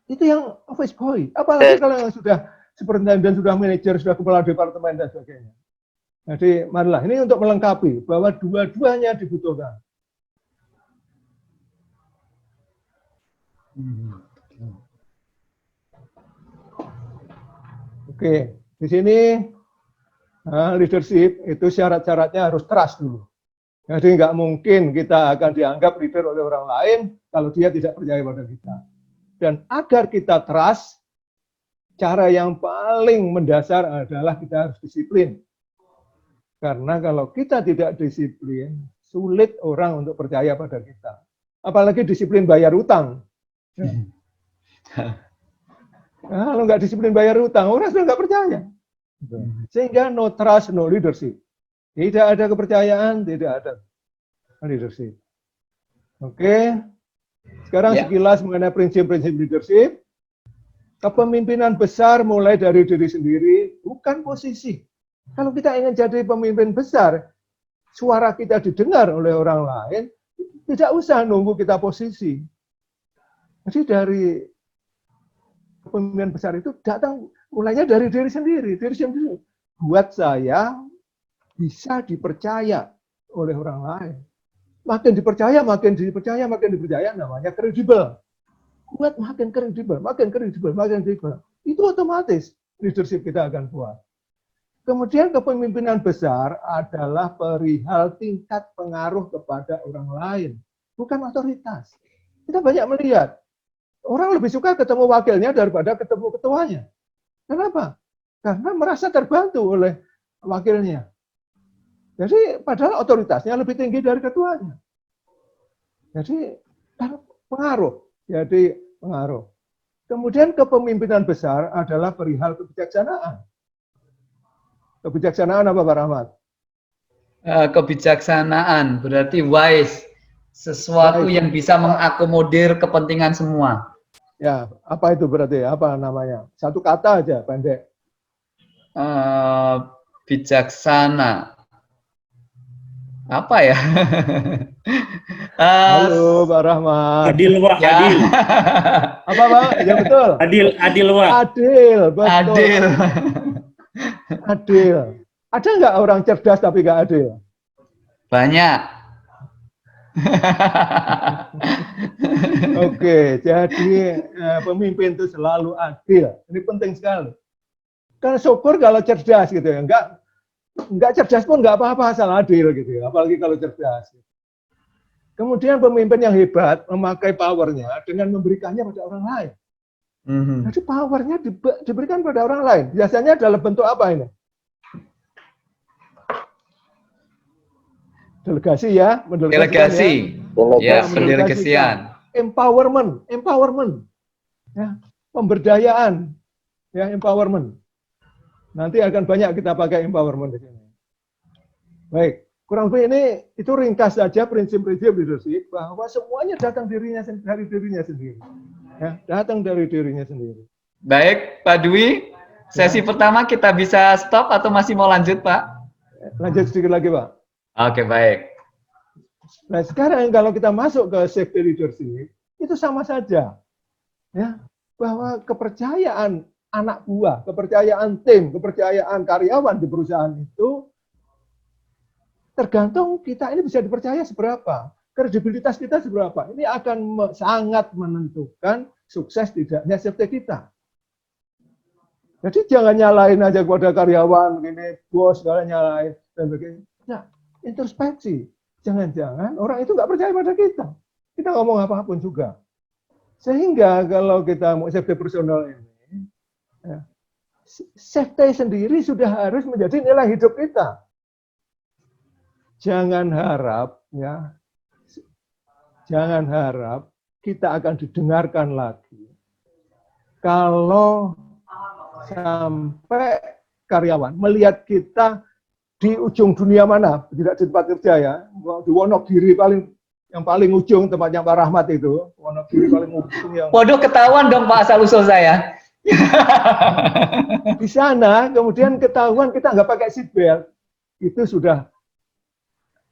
Itu yang office boy. Apalagi kalau yang sudah superintendent, sudah manajer, sudah kepala departemen, dan sebagainya. Jadi, marilah, ini untuk melengkapi bahwa dua-duanya dibutuhkan. Oke, di sini leadership itu syarat-syaratnya harus trust dulu. Jadi nggak mungkin kita akan dianggap leader oleh orang lain kalau dia tidak percaya pada kita. Dan agar kita trust, cara yang paling mendasar adalah kita harus disiplin. Karena kalau kita tidak disiplin, sulit orang untuk percaya pada kita. Apalagi disiplin bayar utang. Kalau nggak disiplin bayar utang, orang sudah nggak percaya. Sehingga no trust, no leadership. Tidak ada kepercayaan, tidak ada leadership. Oke. Sekarang sekilas mengenai prinsip-prinsip leadership. Kepemimpinan besar mulai dari diri sendiri, bukan posisi. Kalau kita ingin jadi pemimpin besar, suara kita didengar oleh orang lain, tidak usah nunggu kita posisi. Jadi dari kepemimpinan besar itu datang mulainya dari diri sendiri. Diri sendiri buat saya bisa dipercaya oleh orang lain. Makin dipercaya, namanya kredibel. Buat makin kredibel. Itu otomatis leadership kita akan kuat. Kemudian kepemimpinan besar adalah perihal tingkat pengaruh kepada orang lain, bukan otoritas. Kita banyak melihat, orang lebih suka ketemu wakilnya daripada ketemu ketuanya. Kenapa? Karena merasa terbantu oleh wakilnya. Jadi padahal otoritasnya lebih tinggi dari ketuanya. Jadi pengaruh. Kemudian kepemimpinan besar adalah perihal kebijaksanaan. Kebijaksanaan apa Pak Rahmat? Kebijaksanaan berarti wise, sesuatu yang bisa mengakomodir kepentingan semua. Ya, apa itu berarti? Apa namanya? Satu kata aja, pendek. Bijaksana. Apa ya? Halo Pak Rahmat. Adil, Pak. Ya. Adil. Apa Pak? Ya betul. Adil, Pak. Adil, betul. Adil. Ada nggak orang cerdas tapi nggak adil? Banyak. Oke, jadi pemimpin itu selalu adil. Ini penting sekali. Karena syukur kalau cerdas gitu ya. Enggak cerdas pun nggak apa-apa asal adil gitu ya. Apalagi kalau cerdas. Kemudian pemimpin yang hebat memakai powernya dengan memberikannya pada orang lain. Jadi powernya diberikan pada orang lain. Biasanya dalam bentuk apa ini? delegasi ya, mendelegasikan Delegasi. Ya, pendelegasian. Empowerment, ya, pemberdayaan, ya, empowerment. Nanti akan banyak kita pakai empowerment di sini. Baik, kurang lebih ini itu ringkas saja prinsip-prinsip leadership bahwa semuanya datang dari dirinya sendiri, ya, datang dari dirinya sendiri. Baik, Pak Dwi, sesi pertama kita bisa stop atau masih mau lanjut, Pak? Lanjut sedikit lagi, Pak. Oke, baik. Nah, sekarang kalau kita masuk ke safety leadership, itu sama saja. Ya, bahwa kepercayaan anak buah, kepercayaan tim, kepercayaan karyawan di perusahaan itu tergantung kita ini bisa dipercaya seberapa, kredibilitas kita seberapa. Ini akan sangat menentukan sukses tidaknya safety kita. Jadi jangan nyalain aja kepada karyawan, gini, bos, segala nyalain, dan begini. Nah, introspeksi. Jangan-jangan orang itu nggak percaya pada kita. Kita ngomong apapun juga. Sehingga kalau kita mau safety personal ini, ya, safety sendiri sudah harus menjadi nilai hidup kita. Jangan harap, ya, jangan harap kita akan didengarkan lagi kalau sampai karyawan melihat kita di ujung dunia mana, tidak di tempat kerja ya, di Wonogiri yang paling ujung tempatnya Pak Rahmat itu, Wonogiri paling ujung yang. Waduh, ketahuan dong Pak asal-usul saya. Di sana kemudian ketahuan kita nggak pakai seat belt, itu sudah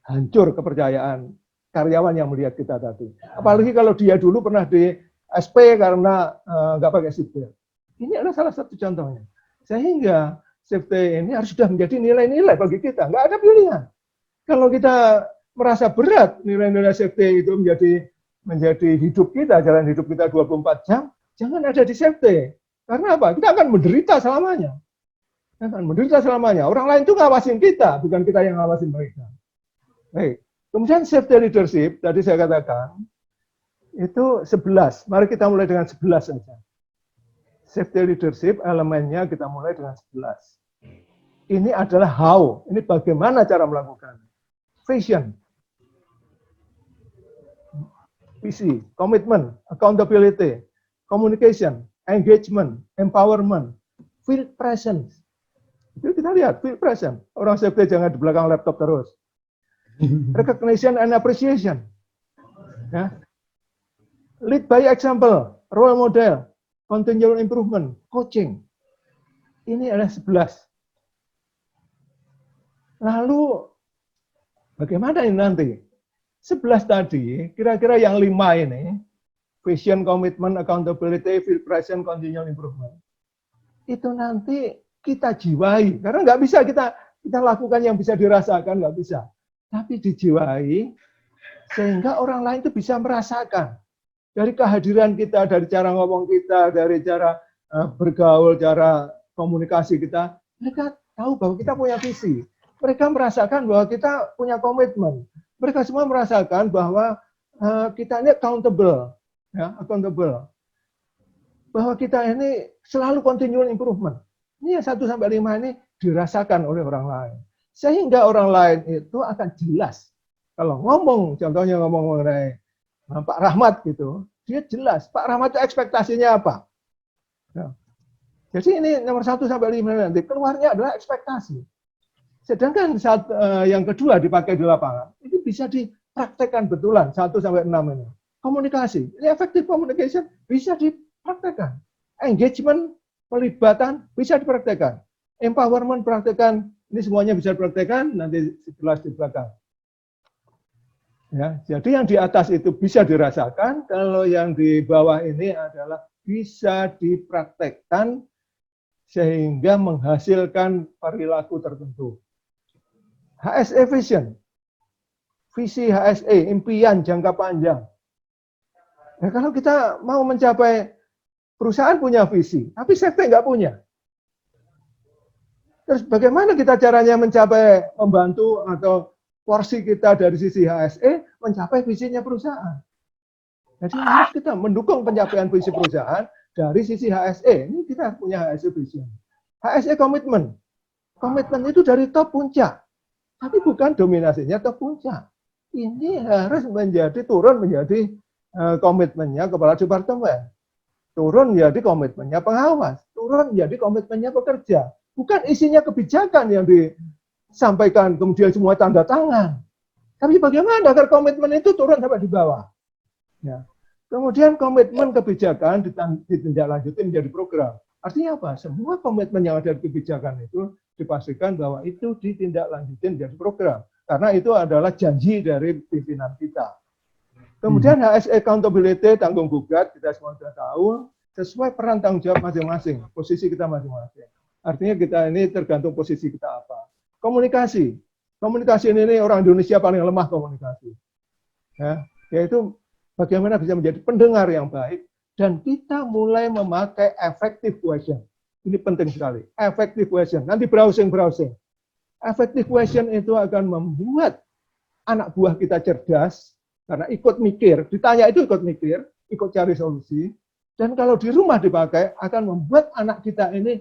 hancur kepercayaan karyawan yang melihat kita tadi. Apalagi kalau dia dulu pernah di SP karena nggak pakai seat belt. Ini adalah salah satu contohnya. Sehingga safety ini harus sudah menjadi nilai-nilai bagi kita. Nggak ada pilihan. Kalau kita merasa berat nilai-nilai safety itu menjadi hidup kita, jalan hidup kita 24 jam, jangan ada di safety. Karena apa? Kita akan menderita selamanya. Kita akan menderita selamanya. Orang lain itu ngawasin kita, bukan kita yang ngawasin mereka. Baik. Kemudian safety leadership, tadi saya katakan, itu 11. Mari kita mulai dengan 11 saja. Safety leadership elemennya kita mulai dengan 11. Ini adalah how, ini bagaimana cara melakukan. Vision, visi, komitmen, accountability, communication, engagement, empowerment, field presence. Itu kita lihat, field presence. Orang safety jangan di belakang laptop terus. Recognition and appreciation. Ya. Lead by example, role model, continual improvement, coaching. Ini adalah 11. Lalu, bagaimana ini nanti? 11 tadi, kira-kira yang 5 ini, vision, commitment, accountability, field presence, continual improvement. Itu nanti kita jiwai. Karena nggak bisa kita lakukan yang bisa dirasakan, nggak bisa. Tapi dijiwai, sehingga orang lain itu bisa merasakan. Dari kehadiran kita, dari cara ngomong kita, dari cara bergaul, cara komunikasi kita, mereka tahu bahwa kita punya visi. Mereka merasakan bahwa kita punya komitmen. Mereka semua merasakan bahwa kita ini accountable, ya, accountable. Bahwa kita ini selalu continual improvement. Ini yang 1-5 ini dirasakan oleh orang lain. Sehingga orang lain itu akan jelas. Kalau ngomong, contohnya ngomong mengenai Pak Rahmat gitu, dia jelas. Pak Rahmat itu ekspektasinya apa? Ya. Jadi ini nomor 1-5 nanti keluarnya adalah ekspektasi. Sedangkan saat yang kedua dipakai di lapangan, itu bisa dipraktekkan betulan 1-6 ini. Komunikasi, ini effective communication bisa dipraktekkan. Engagement, pelibatan bisa dipraktekkan. Empowerment praktekkan, ini semuanya bisa dipraktekkan, nanti setelah di belakang. Ya, jadi yang di atas itu bisa dirasakan, kalau yang di bawah ini adalah bisa dipraktekkan sehingga menghasilkan perilaku tertentu. HSE vision, visi HSE, impian jangka panjang. Nah, kalau kita mau mencapai, perusahaan punya visi, tapi safety nggak punya. Terus bagaimana kita caranya mencapai, membantu atau porsi kita dari sisi HSE mencapai visinya perusahaan. Jadi harus kita mendukung pencapaian visi perusahaan dari sisi HSE. Ini kita punya HSE vision. HSE komitmen. Komitmen itu dari top puncak. tapi bukan dominasinya ke puncak. Ini harus turun menjadi komitmennya kepala departemen, turun menjadi komitmennya pengawas, turun menjadi komitmennya pekerja. Bukan isinya kebijakan yang disampaikan kemudian semua tanda tangan. Tapi bagaimana agar komitmen itu turun sampai di bawah? Ya. Kemudian komitmen kebijakan ditindaklanjuti menjadi program. Artinya apa? Semua komitmen yang ada di kebijakan itu dipastikan bahwa itu ditindaklanjuti menjadi program. Karena itu adalah janji dari pimpinan kita. Kemudian HS accountability, tanggung gugat, kita semua sudah tahu, sesuai peran tanggung jawab masing-masing, posisi kita masing-masing. Artinya kita ini tergantung posisi kita apa. Komunikasi. Komunikasi ini orang Indonesia paling lemah komunikasi. Ya, yaitu bagaimana bisa menjadi pendengar yang baik, dan kita mulai memakai effective question. Ini penting sekali. Effective question. Nanti browsing. Effective question itu akan membuat anak buah kita cerdas, karena ikut mikir. Ditanya itu ikut mikir, ikut cari solusi. Dan kalau di rumah dipakai, akan membuat anak kita ini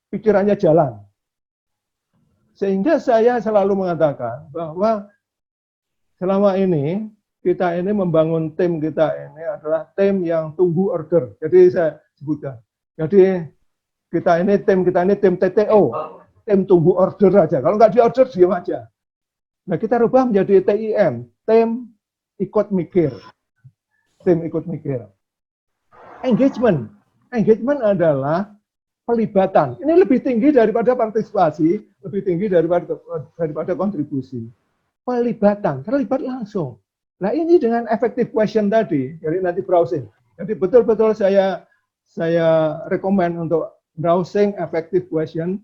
pikirannya jalan. Sehingga saya selalu mengatakan bahwa selama ini, kita ini membangun tim kita ini adalah tim yang tunggu order. Jadi saya sebutkan. Jadi kita ini tim TTO, tim tunggu order aja. Kalau nggak di order, diam aja. Nah, kita rubah menjadi TIM, tim ikut mikir. Tim ikut mikir. Engagement adalah pelibatan. Ini lebih tinggi daripada partisipasi, lebih tinggi daripada kontribusi. Pelibatan, terlibat langsung. Nah, ini dengan effective question tadi, jadi nanti browsing. Jadi betul-betul saya rekomend untuk browsing effective question.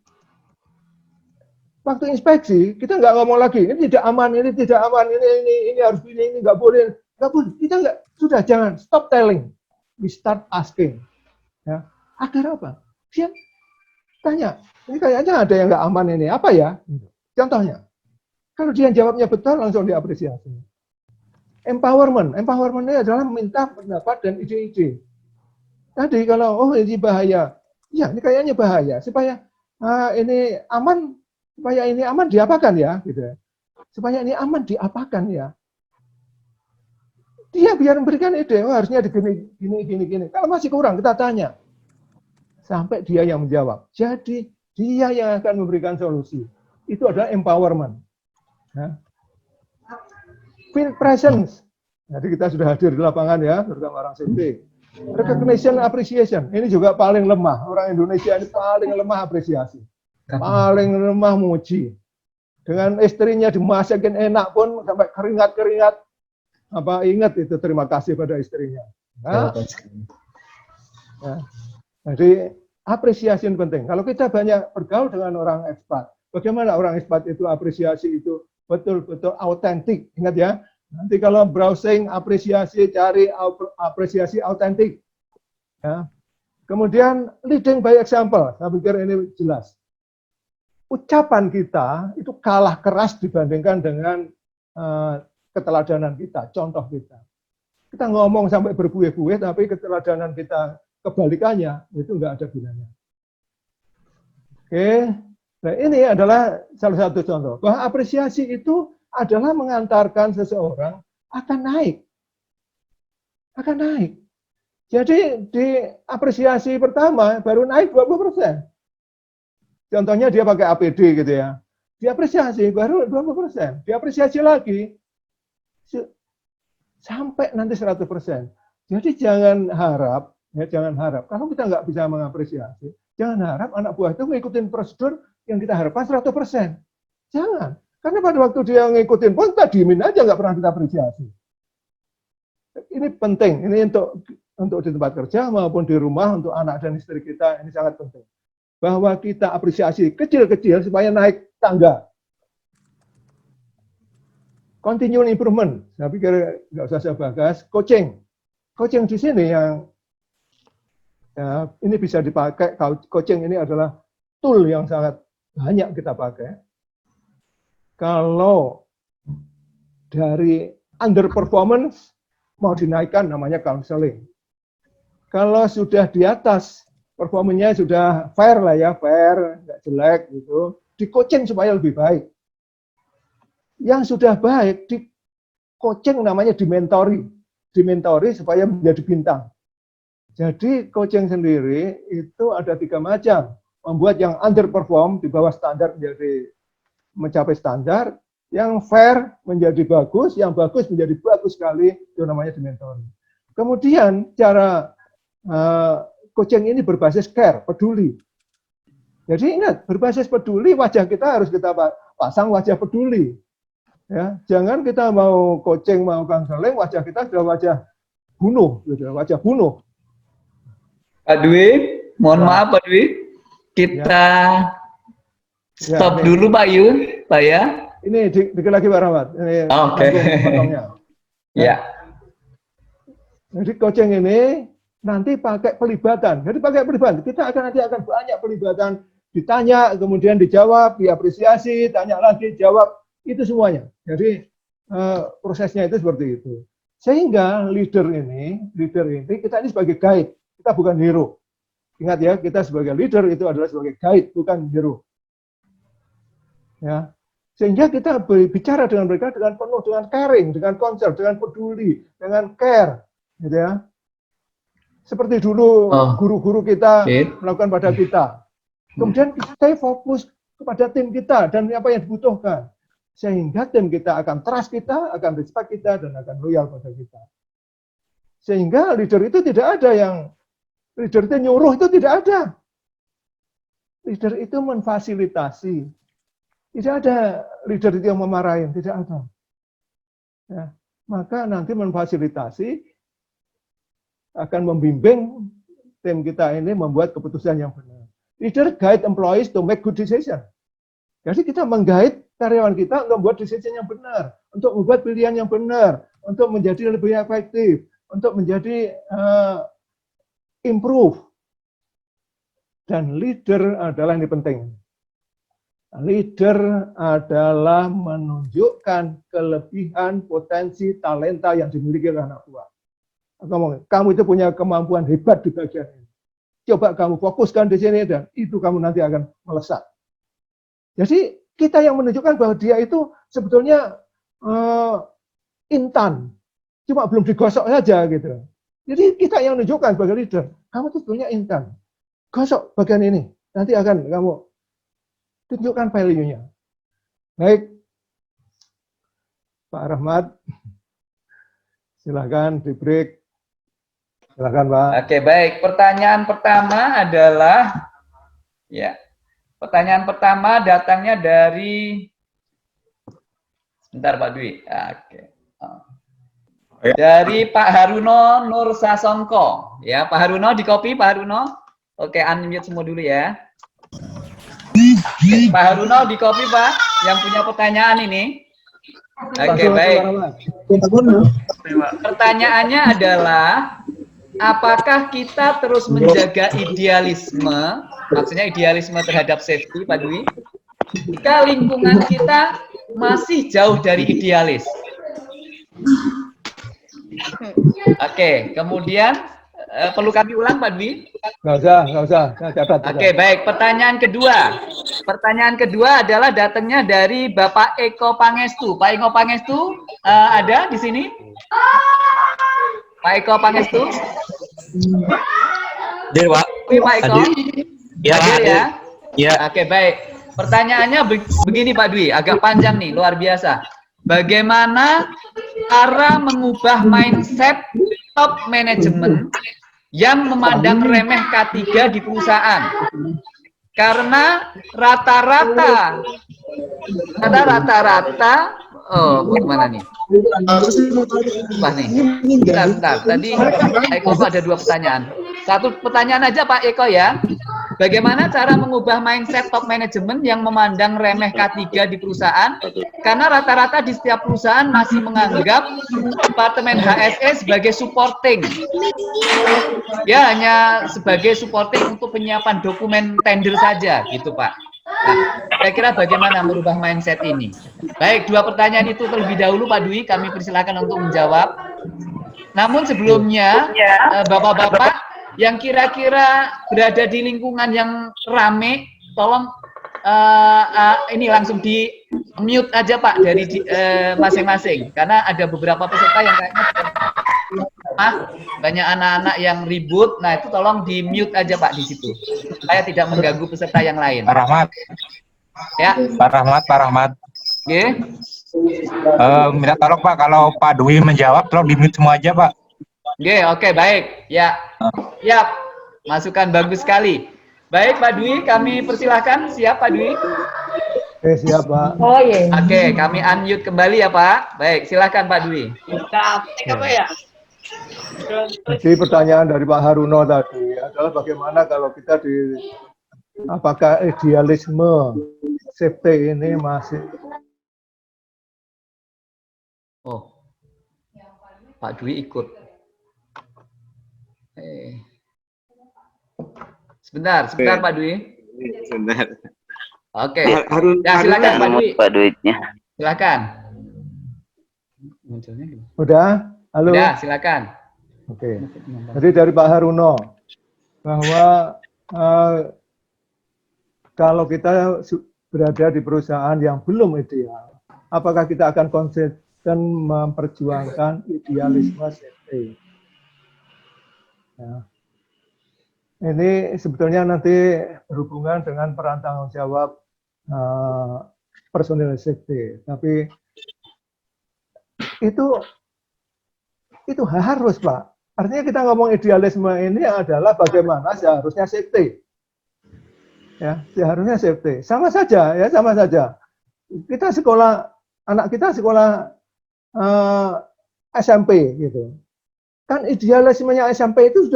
Waktu inspeksi, kita nggak ngomong lagi, ini tidak aman, ini harus ini nggak boleh. Kita nggak, sudah jangan, stop telling. We start asking. Ya. Agar apa? Dia tanya, ini kayaknya ada yang nggak aman ini, apa ya? Contohnya, kalau dia jawabnya betul, langsung diapresiasi. Empowerment ini adalah meminta pendapat dan ide-ide. Tadi kalau ini bahaya, ya ini kayaknya bahaya. Supaya ini aman, diapakan ya, gitu. Supaya ini aman diapakan ya. Dia biar memberikan ide, harusnya gini. Kalau masih kurang kita tanya, sampai dia yang menjawab. Jadi dia yang akan memberikan solusi. Itu adalah empowerment. Ya. Field presence. Jadi kita sudah hadir di lapangan ya, bersama orang safety. Recognition, appreciation. Ini juga paling lemah. Orang Indonesia ini paling lemah apresiasi. Paling lemah muji. Dengan istrinya dimasakin enak pun sampai keringat-keringat. Ingat itu terima kasih pada istrinya. Nah, jadi apresiasi yang penting. Kalau kita banyak bergaul dengan orang ekspat, bagaimana orang ekspat itu apresiasi itu betul-betul autentik. Ingat ya, nanti kalau browsing apresiasi, cari apresiasi autentik. Ya. Kemudian leading by example, saya pikir ini jelas. Ucapan kita itu kalah keras dibandingkan dengan keteladanan kita, contoh kita. Kita ngomong sampai berbuih-buih, tapi keteladanan kita kebalikannya, itu enggak ada gunanya. Oke. Nah, ini adalah salah satu contoh bahwa apresiasi itu adalah mengantarkan seseorang akan naik. Jadi di apresiasi pertama baru naik 20%. Contohnya dia pakai APD gitu ya. Diapresiasi baru 20%. Diapresiasi lagi sampai nanti 100%. Jadi jangan harap kalau kita nggak bisa mengapresiasi, jangan harap anak buah itu mengikuti prosedur yang kita harapkan 100%. Jangan. Karena pada waktu dia ngikutin pun kita diemin aja, nggak pernah kita apresiasi. Ini penting. Ini untuk di tempat kerja maupun di rumah, untuk anak dan istri kita, ini sangat penting. Bahwa kita apresiasi kecil-kecil supaya naik tangga. Continual improvement. Saya pikir nggak usah saya bahas. Coaching di sini yang ya, ini bisa dipakai. Coaching ini adalah tool yang sangat banyak kita pakai. Kalau dari underperformance mau dinaikkan, namanya counseling. Kalau sudah di atas, performanya sudah fair lah ya, fair, nggak jelek gitu, di coaching supaya lebih baik. Yang sudah baik di coaching namanya dimentori supaya menjadi bintang. Jadi coaching sendiri itu ada 3 macam. Membuat yang underperform di bawah standar mencapai standar, yang fair menjadi bagus, yang bagus menjadi bagus sekali, itu namanya dimentori. Kemudian cara coaching ini berbasis care, peduli. Jadi ingat, berbasis peduli, wajah kita harus kita pasang wajah peduli. Ya, jangan kita mau coaching, mau counseling, wajah kita sudah wajah bunuh, gitu, wajah bunuh. Pak Dwi, mohon maaf Pak Dwi, kita stop dulu Pak Yun, Pak ya. Ini dikit lagi Pak Rahmat. Ini potongnya. Ya. Jadi coaching ini nanti pakai pelibatan. Jadi pakai pelibatan, kita nanti akan banyak pelibatan, ditanya, kemudian dijawab, diapresiasi, tanya lagi, jawab, itu semuanya. Jadi prosesnya itu seperti itu. Sehingga leader ini kita ini sebagai guide, kita bukan hero. Ingat ya, kita sebagai leader itu adalah sebagai guide, bukan hero. Ya. Sehingga kita berbicara dengan mereka dengan penuh, dengan caring, dengan concern, dengan peduli, dengan care, gitu ya. Seperti dulu guru-guru kita melakukan pada kita. Kemudian kita fokus kepada tim kita dan apa yang dibutuhkan. Sehingga tim kita akan trust kita, akan respect kita, dan akan loyal pada kita. Sehingga leader itu tidak ada yang, leader itu nyuruh, itu tidak ada. Leader itu memfasilitasi. Tidak ada leader itu yang memarahin, tidak ada. Ya, maka nanti memfasilitasi akan membimbing tim kita ini membuat keputusan yang benar. Leader guide employees to make good decision. Jadi kita mengguide karyawan kita untuk membuat decision yang benar, untuk membuat pilihan yang benar, untuk menjadi lebih efektif, untuk menjadi improve. Dan leader adalah yang penting. Leader adalah menunjukkan kelebihan, potensi, talenta yang dimiliki oleh anak buah. Kamu itu punya kemampuan hebat di bagian ini. Coba kamu fokuskan di sini dan itu kamu nanti akan melesat. Jadi kita yang menunjukkan bahwa dia itu sebetulnya intan, cuma belum digosok saja gitu. Jadi kita yang menunjukkan sebagai leader, kamu itu sebetulnya intan. Gosok bagian ini, nanti akan kamu tunjukkan value-nya. Baik, Pak Rahmat, silakan di break. Silakan Pak. Oke, baik. Pertanyaan pertama adalah, ya, pertanyaan pertama datangnya dari, sebentar Pak Dwi. Oke. Dari Pak Haruno Nur Sasongko. Ya, Pak Haruno di copy, Pak Haruno. Oke, unmute semua dulu ya. Oke, Pak Haruno di copy Pak, yang punya pertanyaan ini. Oke, baik. Pertanyaannya adalah, apakah kita terus menjaga idealisme, maksudnya idealisme terhadap safety, Pak Dwi, jika lingkungan kita masih jauh dari idealis? Oke, kemudian perlu kami ulang, Pak Dwi? Nggak usah. Saya catat. Oke, baik. Pertanyaan kedua. Pertanyaan kedua adalah datangnya dari Bapak Eko Pangestu. Pak Eko Pangestu ada di sini? Pak Eko Pangestu? Hadir, Pak. Pak Eko? Ya, hadir ya? Ya. Oke, baik. Pertanyaannya begini Pak Dwi, agak panjang nih, luar biasa. Bagaimana cara mengubah mindset top manajemen yang memandang remeh K3 di perusahaan? Karena rata-rata, oh bagaimana nih? Wah nih, bentar. Tadi Eko ada 2 pertanyaan. Satu pertanyaan aja Pak Eko ya. Bagaimana cara mengubah mindset top manajemen yang memandang remeh K3 di perusahaan? Karena rata-rata di setiap perusahaan masih menganggap departemen HSE sebagai supporting. Ya, hanya sebagai supporting untuk penyiapan dokumen tender saja, gitu Pak. Nah, saya kira bagaimana merubah mindset ini? Baik, 2 pertanyaan itu terlebih dahulu Pak Dwi, kami persilakan untuk menjawab. Namun sebelumnya, Bapak-bapak yang kira-kira berada di lingkungan yang rame, tolong ini langsung di mute aja Pak dari masing-masing, karena ada beberapa peserta yang kayaknya banyak anak-anak yang ribut. Nah itu tolong di mute aja Pak di situ, supaya tidak mengganggu peserta yang lain. Pak Rahmat, Ya. Pak Rahmat. Oke. Minta tolong Pak, kalau Pak Dwi menjawab, tolong di mute semua aja Pak. Oke, baik. Ya, siap. Masukan bagus sekali. Baik Pak Dwi, kami persilahkan. Siap Pak Dwi? Oke, siap Pak. Oh iya. Oke, kami unmute kembali ya Pak. Baik, silakan Pak Dwi. Apa ya? Jadi pertanyaan dari Pak Haruno tadi adalah bagaimana kalau kita apakah idealisme safety ini masih Pak Dwi ikut. Sebentar Pak Dwi. Sebentar. Oke. Ya, silakan Pak Dwi. Pak duitnya. Silakan. Udah? Halo? Udah, silakan. Oke. Jadi dari Pak Haruno bahwa kalau kita berada di perusahaan yang belum ideal, apakah kita akan konsisten memperjuangkan idealisme safety? Ya. Ini sebetulnya nanti berhubungan dengan peran tanggung jawab personil safety, tapi itu harus Pak. Artinya kita ngomong idealisme ini adalah bagaimana seharusnya safety. Ya, seharusnya safety. Sama saja ya, sama saja. Kita sekolah, anak kita sekolah SMP gitu. Kan idealismenya SMP itu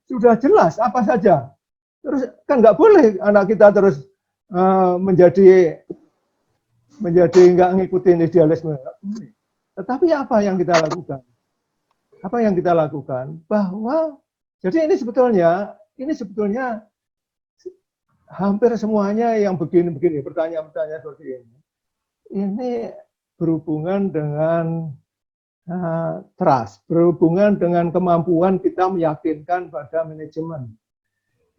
sudah jelas apa saja. Terus kan nggak boleh anak kita terus menjadi nggak ngikutin idealisme. Tetapi apa yang kita lakukan? Apa yang kita lakukan? Bahwa jadi ini sebetulnya hampir semuanya yang begini pertanyaan-pertanyaan seperti ini berhubungan dengan trust, berhubungan dengan kemampuan kita meyakinkan pada manajemen.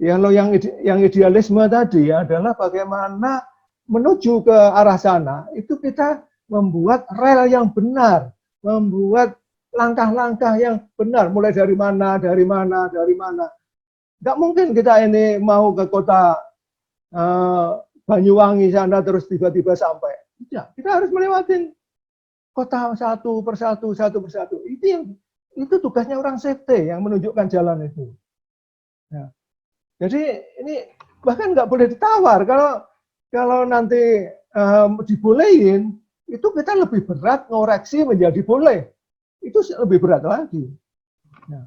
Kalau yang idealisme tadi adalah bagaimana menuju ke arah sana, itu kita membuat rel yang benar, membuat langkah-langkah yang benar, mulai dari mana. Nggak mungkin kita ini mau ke kota Banyuwangi sana terus tiba-tiba sampai. Tidak, kita harus melewati kota satu persatu. Itu tugasnya orang safety yang menunjukkan jalan itu. Ya. Jadi ini bahkan nggak boleh ditawar. Kalau nanti dibolehin, itu kita lebih berat ngoreksi menjadi boleh. Itu lebih berat lagi. Ya.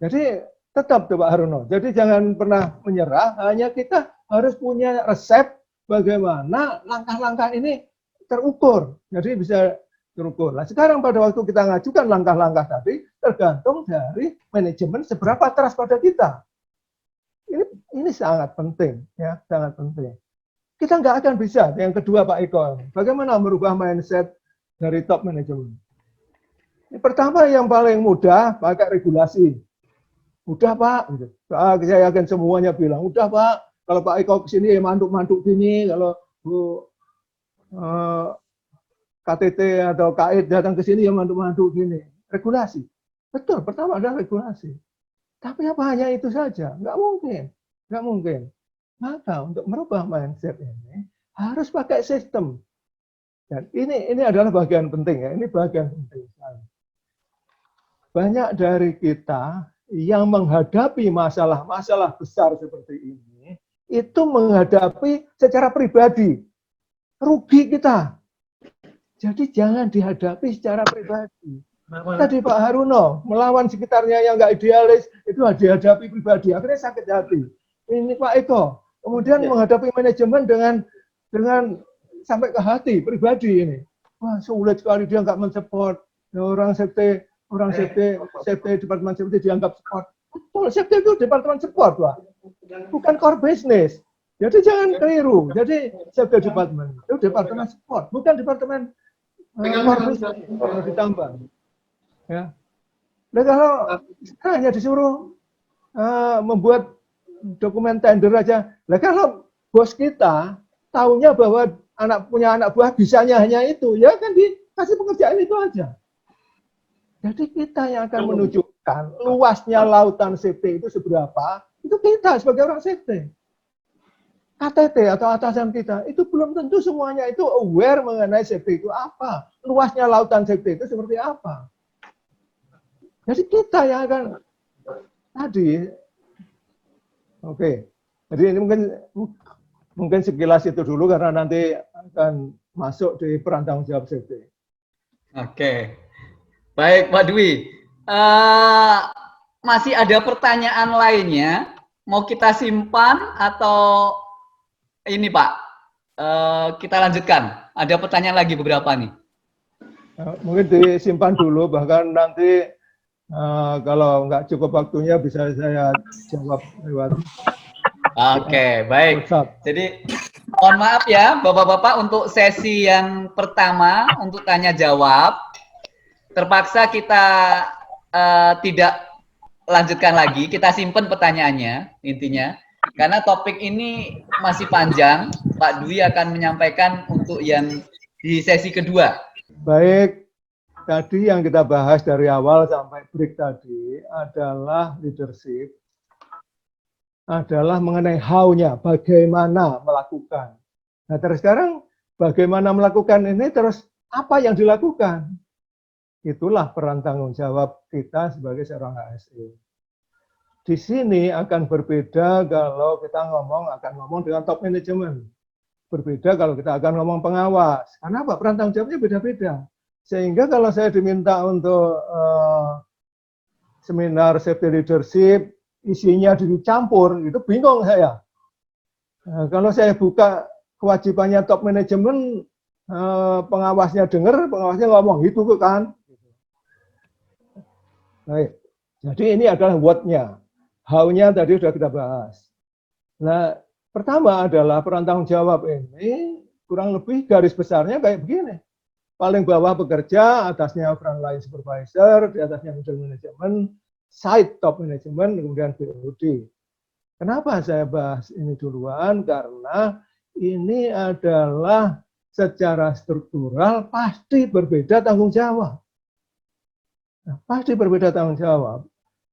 Jadi tetap Pak Haruno. Jadi jangan pernah menyerah. Hanya kita harus punya resep bagaimana langkah-langkah ini terukur. Jadi bisa terukur. Nah, sekarang pada waktu kita ngajukan langkah-langkah tadi tergantung dari manajemen seberapa trust pada kita. Ini sangat penting, ya, sangat penting. Kita nggak akan bisa. Yang kedua Pak Eko, bagaimana merubah mindset dari top manajemen? Pertama yang paling mudah pakai regulasi. Udah Pak, saya yakin semuanya bilang udah Pak. Kalau Pak Eko kesini mantuk-mantuk gini, kalau Bu KTT atau KAID datang ke sini ya mantuk-mantuk gini. Regulasi. Betul, pertama adalah regulasi. Tapi apa hanya itu saja? Nggak mungkin. Maka untuk merubah mindset ini harus pakai sistem. Dan ini adalah bagian penting ya. Ini bagian penting sekali. Banyak dari kita yang menghadapi masalah-masalah besar seperti ini, itu menghadapi secara pribadi. Rugi kita. Jadi jangan dihadapi secara pribadi. Tadi Pak Haruno melawan sekitarnya yang nggak idealis, itu dihadapi pribadi. Akhirnya sakit hati. Ini Pak Eko. Kemudian menghadapi manajemen dengan sampai ke hati pribadi ini. Wah, sulit sekali, dia nggak mensupport. Orang safety departemen safety dianggap support. Betul, safety itu departemen support, Pak. Bukan core business. Jadi jangan keliru. Jadi safety departemen itu departemen support, bukan departemen core business. Harus ditambah. Ya. Nah, kalau hanya disuruh membuat dokumen tender aja. Nah, kalau bos kita taunya bahwa punya anak buah bisanya hanya itu, ya kan dikasih pekerjaan itu aja. Jadi kita yang akan menunjukkan luasnya lautan safety itu seberapa, itu kita sebagai orang safety. KTT atau atasan kita, itu belum tentu semuanya itu aware mengenai safety itu apa. Luasnya lautan safety itu seperti apa. Jadi kita yang akan tadi, oke. Jadi ini mungkin sekilas itu dulu karena nanti akan masuk di peran tanggung jawab safety. Oke, baik Pak Dwi. Masih ada pertanyaan lainnya? Mau kita simpan atau ini Pak? Kita lanjutkan. Ada pertanyaan lagi beberapa nih. Mungkin disimpan dulu, bahkan nanti kalau nggak cukup waktunya bisa saya jawab lewat. Oke, baik. WhatsApp. Jadi mohon maaf ya Bapak-Bapak untuk sesi yang pertama untuk tanya jawab. Terpaksa kita tidak lanjutkan lagi, kita simpan pertanyaannya intinya. Karena topik ini masih panjang, Pak Dwi akan menyampaikan untuk yang di sesi kedua. Baik, tadi yang kita bahas dari awal sampai break tadi adalah leadership, adalah mengenai how-nya, bagaimana melakukan. Nah, terus sekarang bagaimana melakukan ini, terus apa yang dilakukan? Itulah peran tanggung jawab kita sebagai seorang HSE. Di sini akan berbeda kalau kita akan ngomong dengan top management. Berbeda kalau kita akan ngomong pengawas. Karena apa? Peran tanggung jawabnya beda-beda. Sehingga kalau saya diminta untuk seminar safety leadership, isinya dicampur, itu bingung saya. Nah, kalau saya buka kewajibannya top management, pengawasnya dengar, pengawasnya ngomong, gitu kan. Baik. Jadi ini adalah what-nya. How-nya tadi sudah kita bahas. Nah, pertama adalah peran tanggung jawab ini kurang lebih garis besarnya kayak begini. Paling bawah pekerja, atasnya frontline supervisor, di atasnya middle management, side top management, kemudian BOD. Kenapa saya bahas ini duluan? Karena ini adalah secara struktural pasti berbeda tanggung jawab. Nah, pasti berbeda tanggung jawab.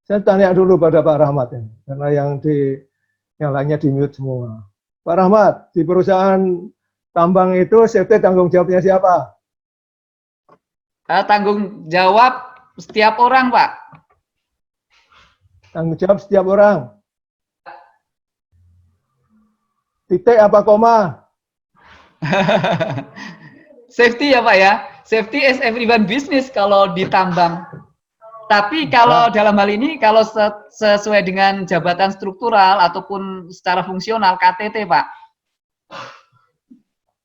Saya tanya dulu pada Pak Rahmat ini, karena yang lainnya di mute semua. Pak Rahmat, di perusahaan tambang itu safety tanggung jawabnya siapa? Tanggung jawab setiap orang, Pak. Tanggung jawab setiap orang. Titik apa koma? Safety ya Pak ya. Safety is everyone business kalau di tambang. Tapi kalau dalam hal ini, kalau sesuai dengan jabatan struktural ataupun secara fungsional, KTT, Pak.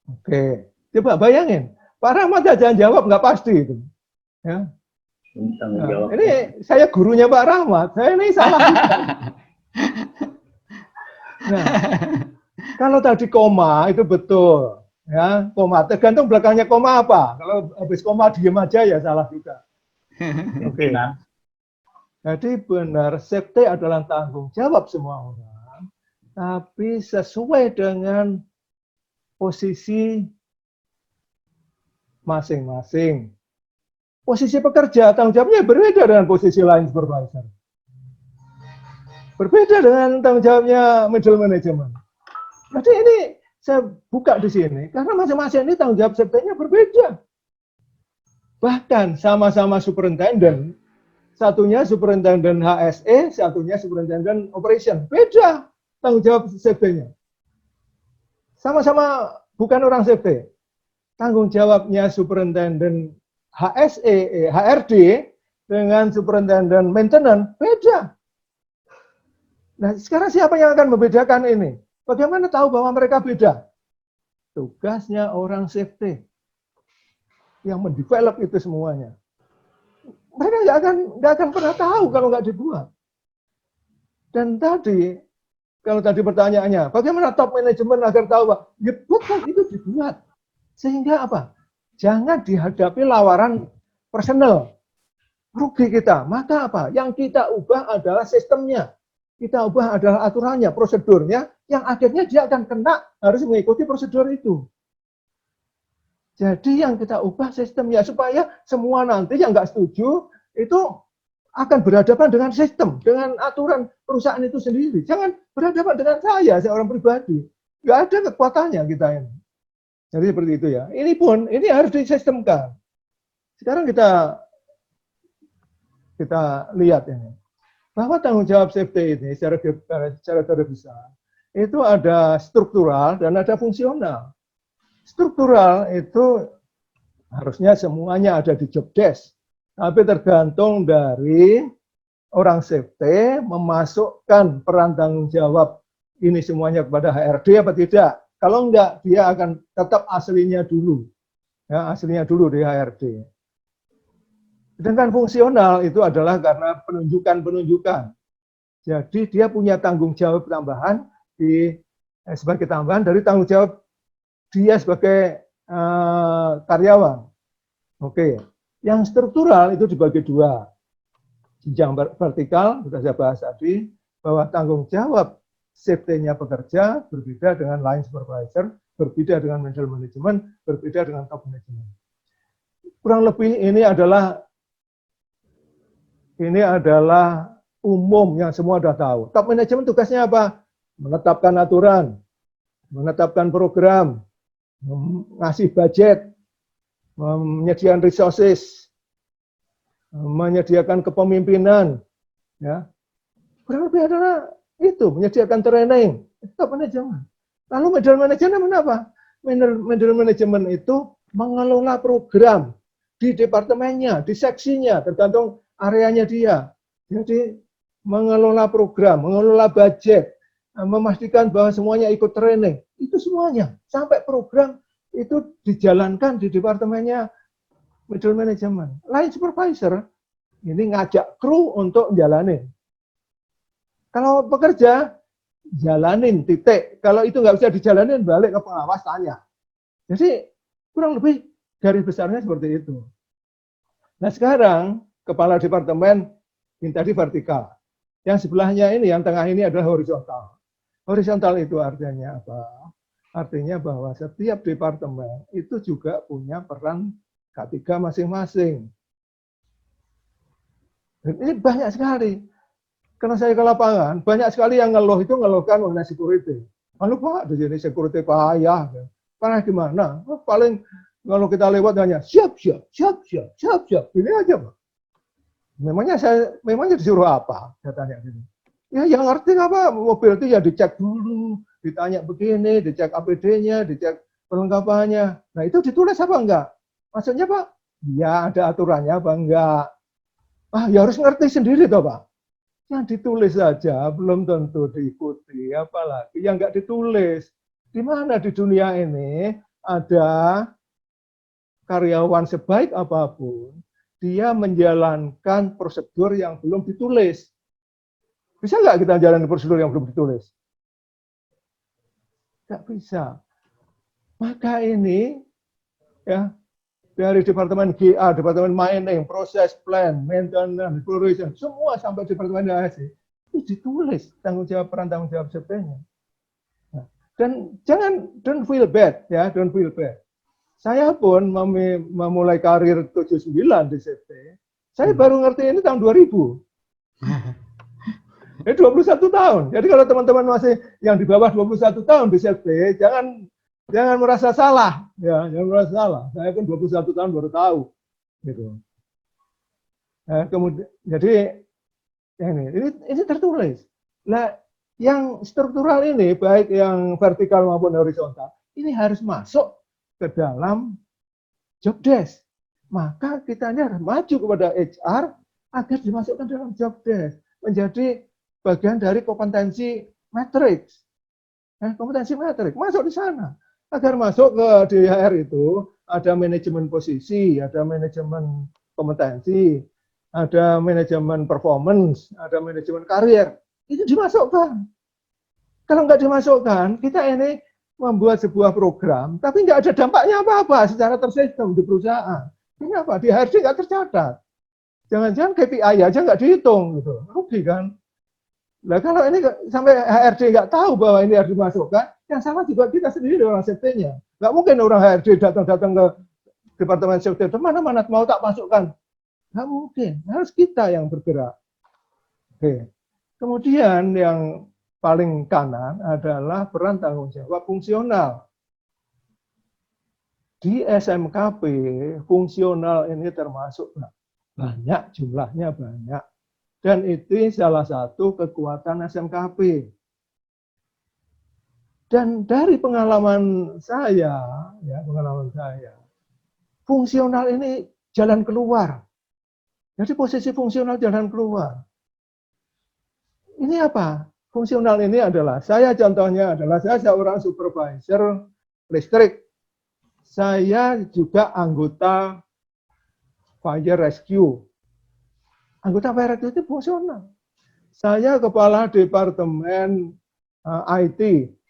Oke, coba bayangin. Pak Rahmat aja jawab nggak pasti itu. Ya. Nah, ini saya gurunya Pak Rahmat, saya ini salah. Nah, kalau tadi koma itu betul. Ya, koma. Tergantung belakangnya koma apa. Kalau habis koma diem aja ya salah juga. Oke. Jadi benar, safety adalah tanggung jawab semua orang, tapi sesuai dengan posisi masing-masing. Posisi pekerja, tanggung jawabnya berbeda dengan posisi line supervisor. Berbeda dengan tanggung jawabnya middle management. Jadi ini saya buka di sini, karena masing-masing ini tanggung jawab safety-nya berbeda. Bahkan sama-sama superintendent, satunya superintendent HSE, satunya superintendent operation. Beda tanggung jawab safety-nya. Sama-sama bukan orang safety. Tanggung jawabnya superintendent HSE, HRD dengan superintendent maintenance beda. Nah, sekarang siapa yang akan membedakan ini? Bagaimana tahu bahwa mereka beda? Tugasnya orang safety yang mendevelop itu semuanya. Mereka nggak akan pernah tahu kalau nggak dibuat. Dan tadi, kalau tadi pertanyaannya, bagaimana top manajemen agar tahu, Pak? Ya betul, itu dibuat. Sehingga apa? Jangan dihadapi lawaran personal. Rugi kita. Maka apa? Yang kita ubah adalah sistemnya. kita ubah adalah aturannya, prosedurnya, yang akhirnya dia akan kena harus mengikuti prosedur itu. Jadi yang kita ubah sistemnya supaya semua nanti yang nggak setuju itu akan berhadapan dengan sistem, dengan aturan perusahaan itu sendiri. Jangan berhadapan dengan saya seorang pribadi. Nggak ada kekuatannya kita ini. Jadi seperti itu ya. Ini harus disistemkan. Sekarang kita lihat ini. Bahwa tanggung jawab safety ini secara garis besar itu ada struktural dan ada fungsional. Struktural itu harusnya semuanya ada di job desk, tapi tergantung dari orang safety memasukkan peran tanggung jawab ini semuanya kepada HRD apa tidak. Kalau enggak, dia akan tetap aslinya dulu. Ya, aslinya dulu di HRD. Sedangkan fungsional itu adalah karena penunjukan-penunjukan. Jadi dia punya tanggung jawab tambahan sebagai tambahan dari tanggung jawab dia sebagai karyawan. Oke. Yang struktural itu dibagi dua. Jenjang vertikal, sudah saya bahas tadi, bahwa tanggung jawab safety-nya pekerja berbeda dengan line supervisor, berbeda dengan middle management, berbeda dengan top management. Kurang lebih ini adalah umum yang semua sudah tahu. Top management tugasnya apa? Menetapkan aturan, menetapkan program, ngasih budget, menyediakan resources, menyediakan kepemimpinan, ya. Kurang lebih adalah itu, menyediakan training. Top management. Lalu middle management apa? Middle management itu mengelola program di departemennya, di seksinya, tergantung areanya dia. Jadi mengelola program, mengelola budget, memastikan bahwa semuanya ikut training, itu semuanya sampai program itu dijalankan di departemennya middle management. Line supervisor ini ngajak kru untuk jalanin. Kalau pekerja jalanin titik. Kalau itu nggak bisa dijalanin balik ke pengawas tanya. Jadi kurang lebih garis besarnya seperti itu. Nah sekarang kepala departemen ini tadi vertikal. Yang sebelahnya ini, yang tengah ini adalah horizontal. Horizontal itu artinya apa? Artinya bahwa setiap departemen itu juga punya peran K3 masing-masing. Ini banyak sekali. Karena saya ke lapangan, banyak sekali yang ngeluhkan mengenai security. Lalu Pak, di sini security payah. Payah gimana? Paling kalau kita lewat hanya siap. Ini aja Pak. Memangnya disuruh apa? Saya tanya gitu. Ya yang ngerti apa? Mobil itu ya dicek dulu, ditanya begini, dicek APD-nya, dicek perlengkapannya. Nah itu ditulis apa enggak? Maksudnya Pak, ya ada aturannya apa enggak? Ya harus ngerti sendiri toh Pak. Yang ditulis saja belum tentu diikuti, apalagi yang enggak ditulis. Di mana di dunia ini ada karyawan sebaik apapun, dia menjalankan prosedur yang belum ditulis. Bisa nggak kita jalan prosedur yang belum ditulis? Nggak bisa. Maka ini ya dari departemen GA, departemen mining, proses plan, maintenance, exploration, semua sampai departemen ASI itu ditulis tanggung jawab peran tanggung jawab safety-nya. Nah, dan jangan don't feel bad ya, don't feel bad. Saya pun memulai karir 79 di safety. Saya baru ngerti ini tahun 2000. Ini 21 tahun. Jadi kalau teman-teman masih yang di bawah 21 tahun di safety, jangan merasa salah. Ya, jangan merasa salah. Saya pun 21 tahun baru tahu. Gitu. Nah, kemudian, jadi ini tertulis. Nah, yang struktural ini, baik yang vertikal maupun horizontal, ini harus masuk ke dalam job desk. Maka kita ini harus maju kepada HR agar dimasukkan dalam job desk. Menjadi bagian dari kompetensi matrix. Kompetensi matrix masuk di sana. Agar masuk ke DHR itu ada manajemen posisi, ada manajemen kompetensi, ada manajemen performance, ada manajemen karir. Itu dimasukkan. Kalau nggak dimasukkan, kita ini membuat sebuah program, tapi nggak ada dampaknya apa-apa secara tersistem di perusahaan. Ini apa? Di HRD nggak tercatat. Jangan-jangan KPI aja nggak dihitung, gitu. Rugi kan? Nah kalau ini sampai HRD nggak tahu bahwa ini harus dimasukkan, yang salah juga kita sendiri orang safety-nya. Nggak mungkin orang HRD datang-datang ke Departemen Safety, mana-mana mau tak masukkan. Nggak mungkin, harus kita yang bergerak. Oke. Kemudian yang paling kanan adalah peran tanggung jawab fungsional. Di SMKP, fungsional ini termasuk banyak, jumlahnya banyak. Dan itu salah satu kekuatan SMKP. Dan dari pengalaman saya, fungsional ini jalan keluar. Jadi posisi fungsional jalan keluar. Ini apa? Fungsional ini adalah, saya contohnya adalah, saya seorang supervisor listrik. Saya juga anggota Fire Rescue. Anggota Fire Rescue itu fungsional. Saya kepala Departemen IT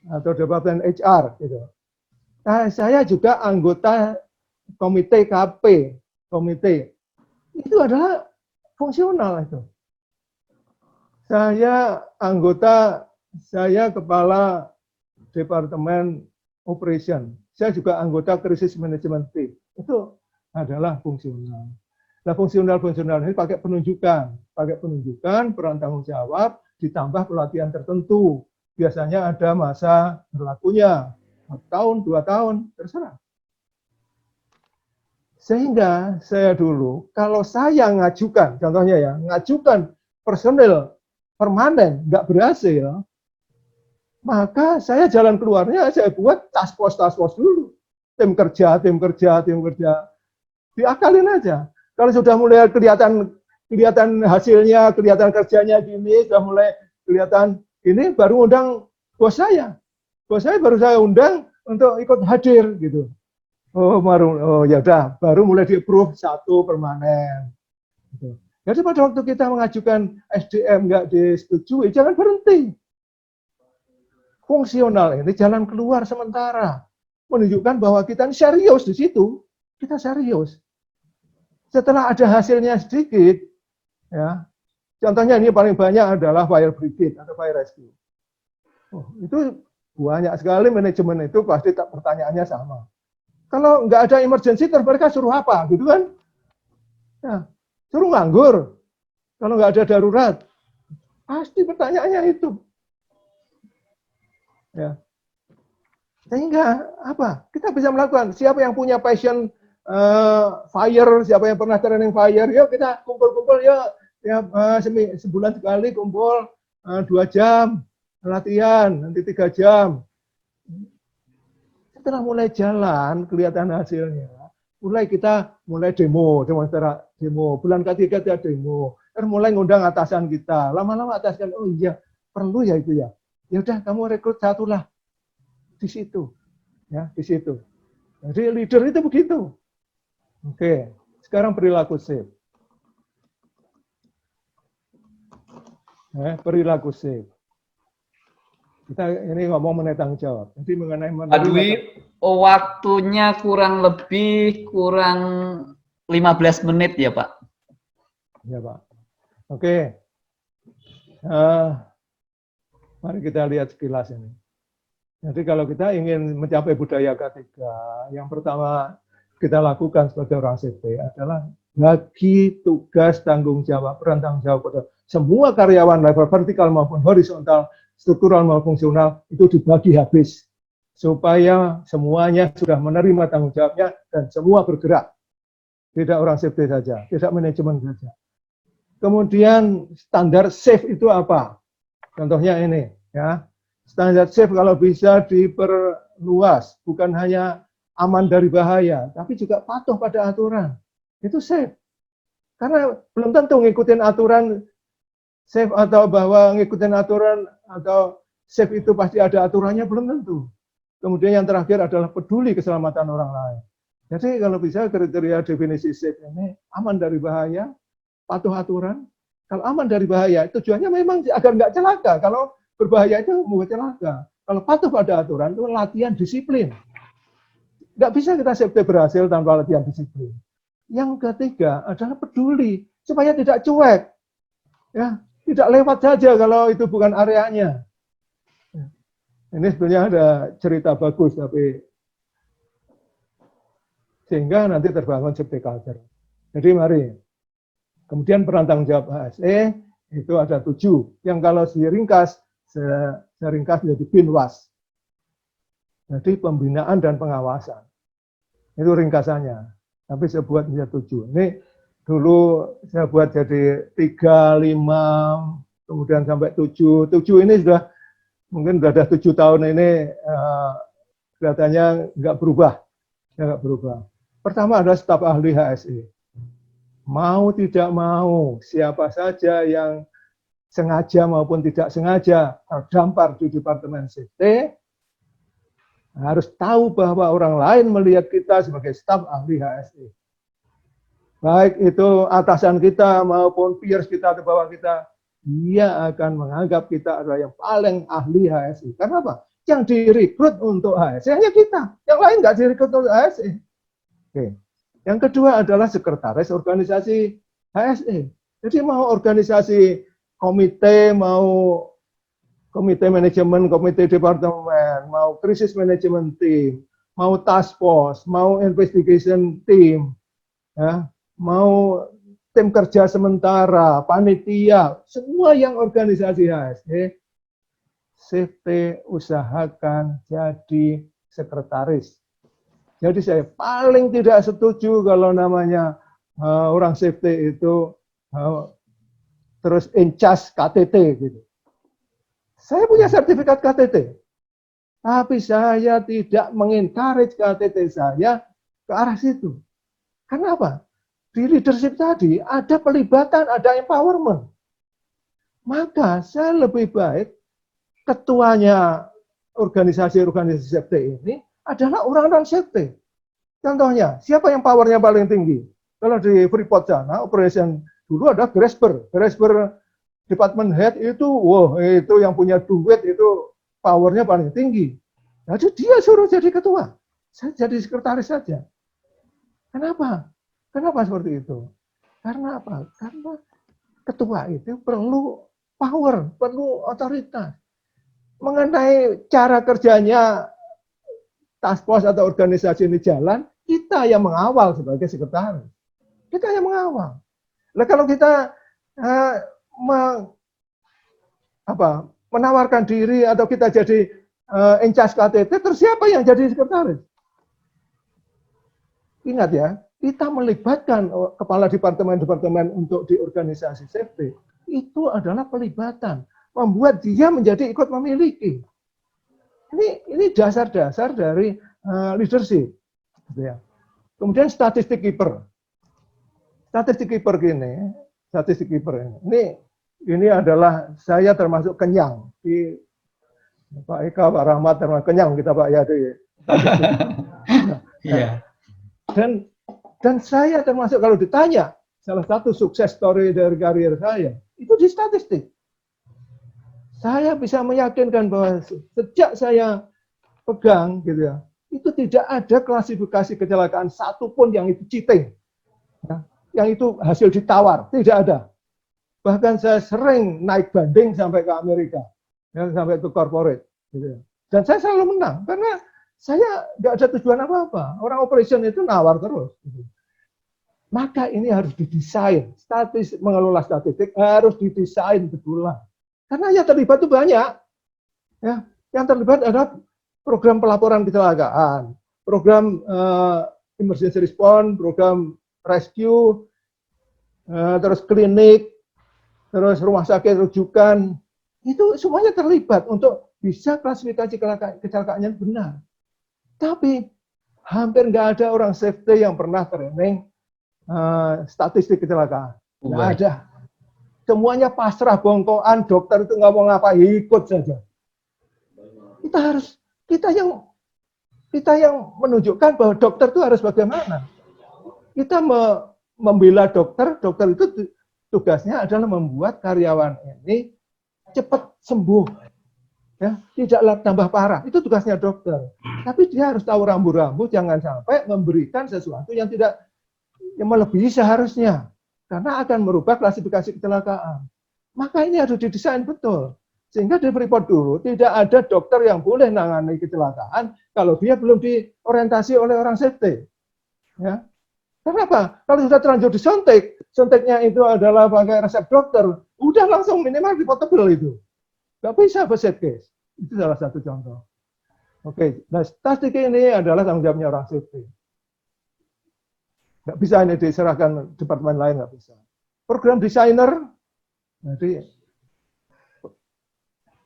atau Departemen HR. Gitu. Nah, saya juga anggota Komite KP. Komite. Itu adalah fungsional itu. Saya kepala Departemen Operation. Saya juga anggota Crisis Management Team. Itu adalah fungsional. Nah, fungsional ini pakai penunjukan. Peran tanggung jawab, ditambah pelatihan tertentu. Biasanya ada masa berlakunya. 1 tahun, 2 tahun, terserah. Sehingga saya dulu, kalau saya ngajukan, contohnya ya, ngajukan personel permanen, nggak berhasil, maka saya jalan keluarnya, saya buat task force dulu. Tim kerja. Diakalin aja. Kalau sudah mulai kelihatan hasilnya, kelihatan kerjanya gini, sudah mulai kelihatan ini, baru undang bos saya. Bos saya baru saya undang untuk ikut hadir gitu. Ya udah, baru mulai di-approve 1 permanen. Gitu. Jadi pada waktu kita mengajukan SDM nggak disetujui, jangan berhenti. Fungsional ini jalan keluar sementara, menunjukkan bahwa kita ini serius di situ, kita serius. Setelah ada hasilnya sedikit, ya, contohnya ini paling banyak adalah fire brigade atau fire rescue. Itu banyak sekali manajemen itu pasti pertanyaannya sama. Kalau nggak ada emergency, mereka suruh apa, gitu kan? Ya, suruh nganggur. Kalau nggak ada darurat, pasti pertanyaannya itu. Ya. Sehingga apa? Kita bisa melakukan. Siapa yang punya passion fire, siapa yang pernah training fire, yuk kita kumpul-kumpul, yuk ya, sebulan sekali kumpul 2 jam latihan, nanti 3 jam. Setelah mulai jalan, kelihatan hasilnya. Kita mulai demo. Bulan ketiga kita demo. Terus mulai ngundang atasan kita. Lama-lama atasan, oh iya, perlu ya itu ya. Ya udah, kamu rekrut 1 lah di situ, ya di situ. Jadi leader itu begitu. Oke, sekarang perilaku safe. Perilaku safe. Kita ini ngomong mengenai tanggung jawab. Jadi mengenai Pak Dwi, waktunya kurang 15 menit ya Pak. Ya Pak. Oke. Mari kita lihat sekilas ini. Jadi kalau kita ingin mencapai budaya K3, yang pertama kita lakukan sebagai orang safety adalah bagi tugas tanggung jawab, peran tanggung jawab pada semua karyawan level vertikal maupun horizontal, struktural maupun fungsional itu dibagi habis. Supaya semuanya sudah menerima tanggung jawabnya dan semua bergerak. Tidak orang safety saja, tidak manajemen saja. Kemudian standar safe itu apa? Contohnya ini, ya. Standar safe kalau bisa diperluas, bukan hanya aman dari bahaya, tapi juga patuh pada aturan. Itu safe. Karena belum tentu ngikutin aturan safe atau bahwa ngikutin aturan atau safe itu pasti ada aturannya, belum tentu. Kemudian yang terakhir adalah peduli keselamatan orang lain. Jadi kalau bisa kriteria definisi safe ini aman dari bahaya, patuh aturan. Kalau aman dari bahaya, tujuannya memang agar nggak celaka. Kalau berbahaya itu membuat celaka. Kalau patuh pada aturan itu latihan disiplin. Nggak bisa kita safety berhasil tanpa latihan disiplin. Yang ketiga adalah peduli supaya tidak cuek. Ya, tidak lewat saja kalau itu bukan areanya. Ini sebenarnya ada cerita bagus, tapi sehingga nanti terbangun safety culture. Jadi mari, kemudian peran tanggung jawab HSE itu ada 7, yang kalau diringkas, saya ringkas menjadi BINWAS. Jadi pembinaan dan pengawasan. Itu ringkasannya. Tapi saya buat menjadi 7. Ini dulu saya buat jadi 3, 5, kemudian sampai 7. 7 ini sudah, mungkin sudah ada 7 tahun ini, kelihatannya nggak berubah. Nggak berubah. Pertama adalah staf ahli HSE. Mau tidak mau, siapa saja yang sengaja maupun tidak sengaja terdampar di Departemen Safety, harus tahu bahwa orang lain melihat kita sebagai staf ahli HSE. Baik itu atasan kita maupun peers kita atau bawah kita, dia akan menganggap kita adalah yang paling ahli HSE. Karena apa? Yang direkrut untuk HSE hanya kita, yang lain nggak direkrut untuk HSE. Oke. Yang kedua adalah sekretaris organisasi HSE. Jadi mau organisasi komite, mau komite manajemen, komite departemen, mau krisis manajemen team, mau task force, mau investigation team, ya, mau tim kerja sementara, panitia, semua yang organisasi HSE, safety usahakan jadi sekretaris. Jadi saya paling tidak setuju kalau namanya orang safety itu terus in charge KTT gitu. Saya punya sertifikat KTT, tapi saya tidak mengencourage KTT saya ke arah situ. Karena apa? Di leadership tadi ada pelibatan, ada empowerment. Maka saya lebih baik ketuanya organisasi-organisasi safety ini adalah orang-orang safety. Contohnya, siapa yang powernya paling tinggi? Kalau di Freeport sana, operation dulu ada Grasper. Grasper department head itu, wow, itu yang punya duit itu powernya paling tinggi. Jadi dia suruh jadi ketua. Saya jadi sekretaris saja. Kenapa? Kenapa seperti itu? Karena apa? Karena ketua itu perlu power, perlu otoritas. Mengenai cara kerjanya task force atau organisasi ini jalan, kita yang mengawal sebagai sekretaris. Kita yang mengawal. Nah, kalau kita menawarkan diri atau kita jadi in charge KTT, terus siapa yang jadi sekretaris? Ingat ya, kita melibatkan kepala departemen-departemen untuk di organisasi safety. Itu adalah pelibatan. Membuat dia menjadi ikut memiliki. Ini dasar-dasar dari leadership. Gitu ya. Kemudian statistik keeper. Statistik keeper ini adalah saya termasuk kenyang. Di Pak Eka, Pak Rahmat termasuk kenyang kita Pak ya. Iya. Dan saya termasuk kalau ditanya salah satu sukses story dari karir saya itu di statistik. Saya bisa meyakinkan bahwa sejak saya pegang gitu ya, itu tidak ada klasifikasi kecelakaan satupun yang itu cheating. Ya, yang itu hasil ditawar, tidak ada. Bahkan saya sering naik banding sampai ke Amerika, ya, sampai ke corporate. Gitu ya. Dan saya selalu menang, karena saya nggak ada tujuan apa-apa. Orang operation itu nawar terus. Gitu. Maka ini harus didesain. Mengelola statistik harus didesain betulan. Karena yang terlibat itu banyak. Ya, yang terlibat adalah program pelaporan kecelakaan, program emergency response, program rescue, terus klinik, terus rumah sakit rujukan. Itu semuanya terlibat untuk bisa klasifikasi kecelakaannya benar. Tapi hampir nggak ada orang safety yang pernah training statistik kecelakaan. Nggak ada. Semuanya pasrah bongkoan, dokter itu nggak mau ngapa, ikut saja. Kita yang menunjukkan bahwa dokter itu harus bagaimana. Kita membela dokter itu tugasnya adalah membuat karyawan ini cepat sembuh, ya, tidaklah tambah parah. Itu tugasnya dokter. Tapi dia harus tahu rambu-rambu, jangan sampai memberikan sesuatu yang tidak yang melebihi seharusnya. Karena akan merubah klasifikasi kecelakaan. Maka ini harus didesain betul. Sehingga di Freeport dulu tidak ada dokter yang boleh menangani kecelakaan kalau dia belum diorientasi oleh orang safety. Ya. Kenapa? Kalau sudah terlanjur disuntik, suntiknya itu adalah pakai resep dokter, udah langsung minimal reportable itu. Nggak bisa first case. Itu salah satu contoh. Oke, nah statistik ini adalah tanggung jawabnya orang safety. Nggak bisa ini diserahkan departemen lain, nggak bisa. Program desainer, nanti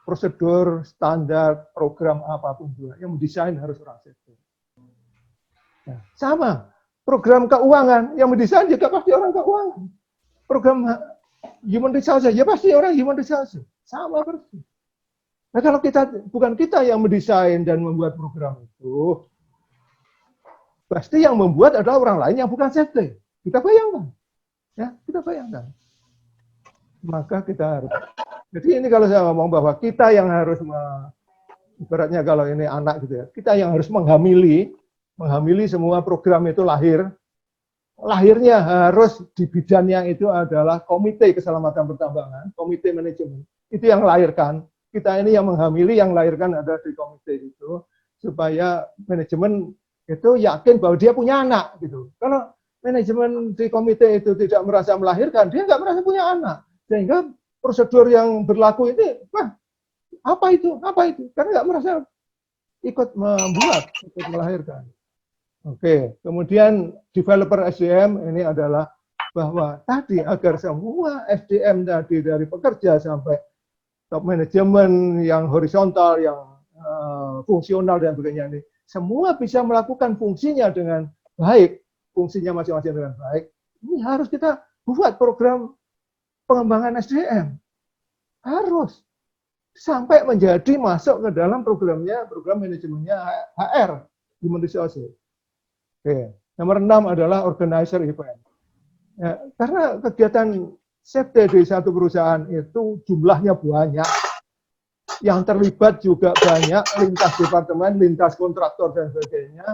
prosedur, standar, program apapun juga, yang mendesain harus orang safety. Nah, sama, program keuangan, yang mendesain juga pasti orang keuangan. Program human resources, ya pasti orang human resources. Sama persis. Nah kalau bukan kita yang mendesain dan membuat program itu, pasti yang membuat adalah orang lain yang bukan safety. Kita bayangkan. Ya, kita bayangkan. Maka kita harus. Jadi ini kalau saya ngomong bahwa kita yang harus, ibaratnya kalau ini anak gitu ya, kita yang harus menghamili semua program itu lahirnya harus di bidangnya itu adalah komite keselamatan pertambangan, komite manajemen. Itu yang melahirkan. Kita ini yang menghamili, yang melahirkan ada di komite itu, supaya manajemen itu yakin bahwa dia punya anak gitu. Kalau manajemen di komite itu tidak merasa melahirkan, dia nggak merasa punya anak. Sehingga prosedur yang berlaku ini, apa itu? Karena nggak merasa ikut membuat, ikut melahirkan. Oke, kemudian developer SDM ini adalah bahwa tadi agar semua SDM tadi dari pekerja sampai top manajemen yang horizontal, yang fungsional dan sebagainya ini, semua bisa melakukan fungsinya dengan baik, fungsinya masing-masing dengan baik. Ini harus kita buat program pengembangan SDM. Harus. Sampai menjadi masuk ke dalam programnya, program manajemennya HR, Human Resources. Oke. Nomor 6 adalah organizer event. Ya, karena kegiatan safety di satu perusahaan itu jumlahnya banyak, yang terlibat juga banyak, lintas departemen, lintas kontraktor dan sebagainya.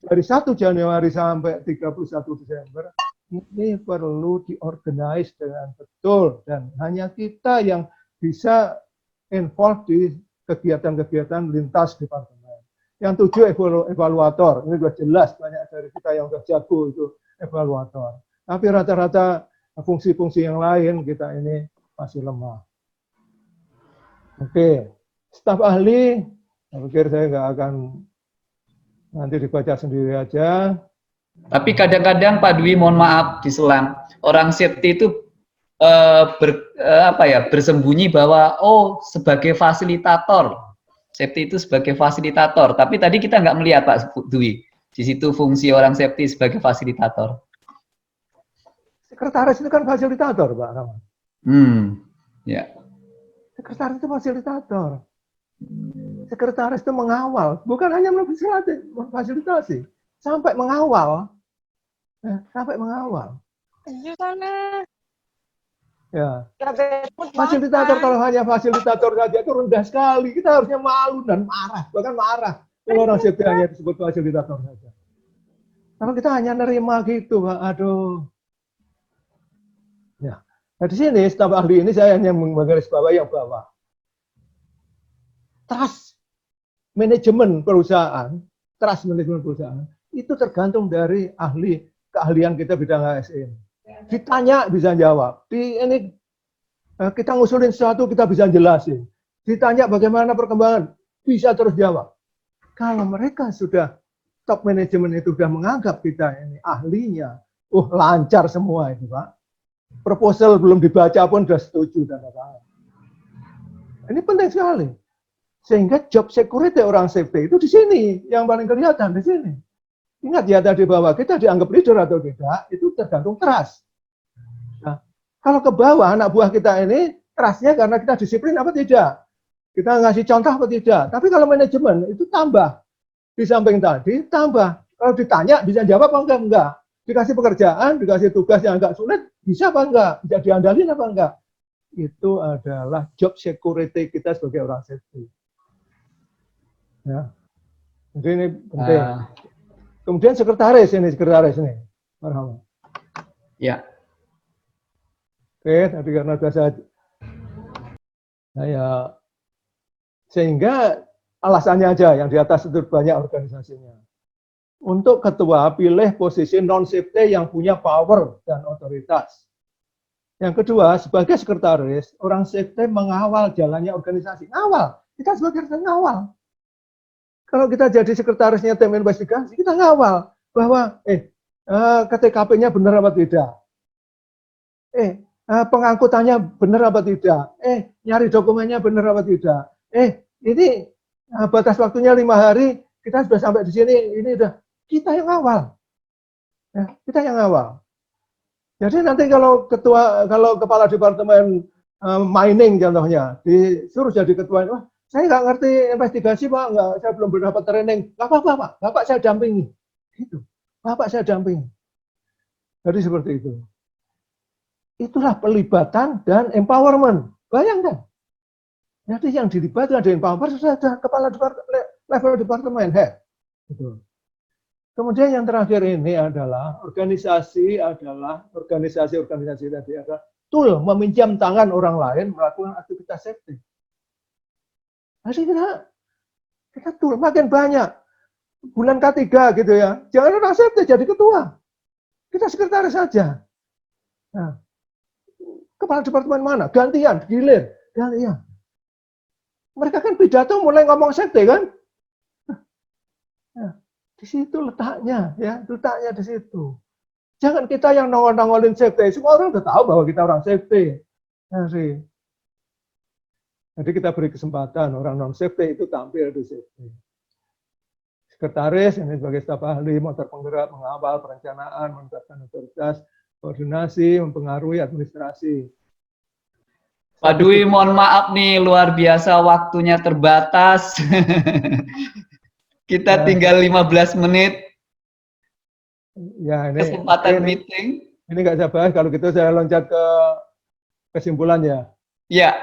Dari 1 Januari sampai 31 Desember, ini perlu diorganize dengan betul, dan hanya kita yang bisa involved di kegiatan-kegiatan lintas departemen. Yang 7 evaluator, ini sudah jelas banyak dari kita yang sudah jago itu evaluator. Tapi rata-rata fungsi-fungsi yang lain kita ini masih lemah. Oke, staf ahli, saya pikir saya nggak akan nanti dibaca sendiri aja. Tapi kadang-kadang Pak Dwi, mohon maaf diselang, orang safety itu bersembunyi bahwa sebagai fasilitator, safety itu sebagai fasilitator. Tapi tadi kita nggak melihat Pak Dwi, di situ fungsi orang safety sebagai fasilitator. Sekretaris itu kan fasilitator, Pak Rahmat. Ya. Sekretaris itu fasilitator. Sekretaris itu mengawal, bukan hanya memfasilitasi, sampai mengawal. Sampai mengawal. Ya. Fasilitator kalau hanya fasilitator saja itu rendah sekali. Kita harusnya malu dan marah, bahkan marah kalau orang safety hanya disebut fasilitator saja. Kalau kita hanya nerima gitu, Pak, aduh. Ya. Nah, di sini staf ahli ini saya hanya menggarisbawahi yang bawah. Trust manajemen perusahaan itu tergantung dari keahlian kita bidang ASN. Ditanya bisa jawab. Kita ngusulin sesuatu kita bisa jelasin. Ditanya bagaimana perkembangan bisa terus jawab. Kalau mereka sudah top manajemen itu sudah menganggap kita ini ahlinya, lancar semua itu, Pak. Proposal belum dibaca pun sudah setuju dan apa. Ini penting sekali. Sehingga job security orang safety itu di sini yang paling kelihatan di sini. Ingat ya tadi bahwa kita dianggap leader atau tidak itu tergantung trust. Nah, kalau ke bawah anak buah kita ini trustnya karena kita disiplin apa tidak, kita ngasih contoh apa tidak. Tapi kalau manajemen itu tambah di samping tadi tambah. Kalau ditanya bisa jawab apa enggak? Dikasih pekerjaan, dikasih tugas yang agak sulit bisa apa enggak? Bisa diandalin apa enggak? Itu adalah job security kita sebagai orang safety. Ya. Jadi ini penting. Kemudian sekretaris ini. Marhaba. Ya. Oke, tadi karena sudah saya Nah, ya, sehingga alasannya aja yang di atas itu banyak organisasinya. Untuk ketua, pilih posisi non-safety yang punya power dan otoritas. Yang kedua, sebagai sekretaris, orang safety mengawal jalannya organisasi. Ngawal, kita sebagai ngawal. Kalau kita jadi sekretarisnya tim investigasi, kita ngawal bahwa KTKP-nya benar apa tidak, pengangkutannya benar apa tidak, nyari dokumennya benar apa tidak, ini batas waktunya 5 hari, kita sudah sampai di sini, ini udah kita yang ngawal, ya, kita yang ngawal. Jadi nanti kalau kepala departemen mining contohnya disuruh jadi ketua, wah, saya nggak ngerti investigasi Pak, nggak, saya belum berdapat training, nggak apa-apa Pak, Bapak saya dampingi, gitu, Bapak saya dampingi. Jadi seperti itu. Itulah pelibatan dan empowerment. Bayangkan. Jadi yang dilibatkan di empowerment sudah ada kepala level departemen head. Gitu. Kemudian yang terakhir ini adalah organisasi tadi adalah tool meminjam tangan orang lain melakukan aktivitas safety. Jadi kita tool makin banyak. Bulan K3 gitu ya. Jangan orang safety jadi ketua. Kita sekretaris saja. Nah, kepala departemen mana? Gantian, gilir, gantian. Mereka kan pidato mulai ngomong safety kan? Nah, di situ letaknya, ya, letaknya di situ. Jangan kita yang nongol-nongolin safety. Semua orang udah tahu bahwa kita orang safety. Jadi kita beri kesempatan orang non safety itu tampil di safety. Sekretaris ini sebagai staf ahli, motor penggerak, mengawal perencanaan, menetapkan otoritas, koordinasi, mempengaruhi administrasi. Pak Dwi, mohon maaf nih, luar biasa waktunya terbatas. Kita tinggal 15 menit. Ya, kesempatan meeting. Ini nggak saya bahas, kalau gitu saya loncat ke kesimpulan ya. Ya,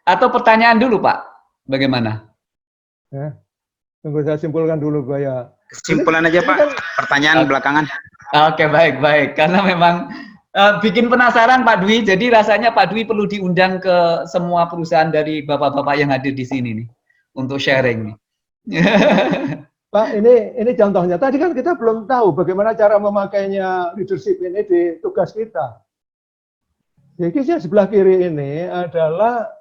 atau pertanyaan dulu Pak, bagaimana? Ya, tunggu saya simpulkan dulu Pak ya. Kesimpulan aja Pak, pertanyaan belakangan. Oke, baik. Karena memang bikin penasaran Pak Dwi, jadi rasanya Pak Dwi perlu diundang ke semua perusahaan dari bapak-bapak yang hadir di sini nih, untuk sharing nih. Pak, ini contohnya. Tadi kan kita belum tahu bagaimana cara memakainya leadership ini di tugas kita. Jadi yang sebelah kiri ini adalah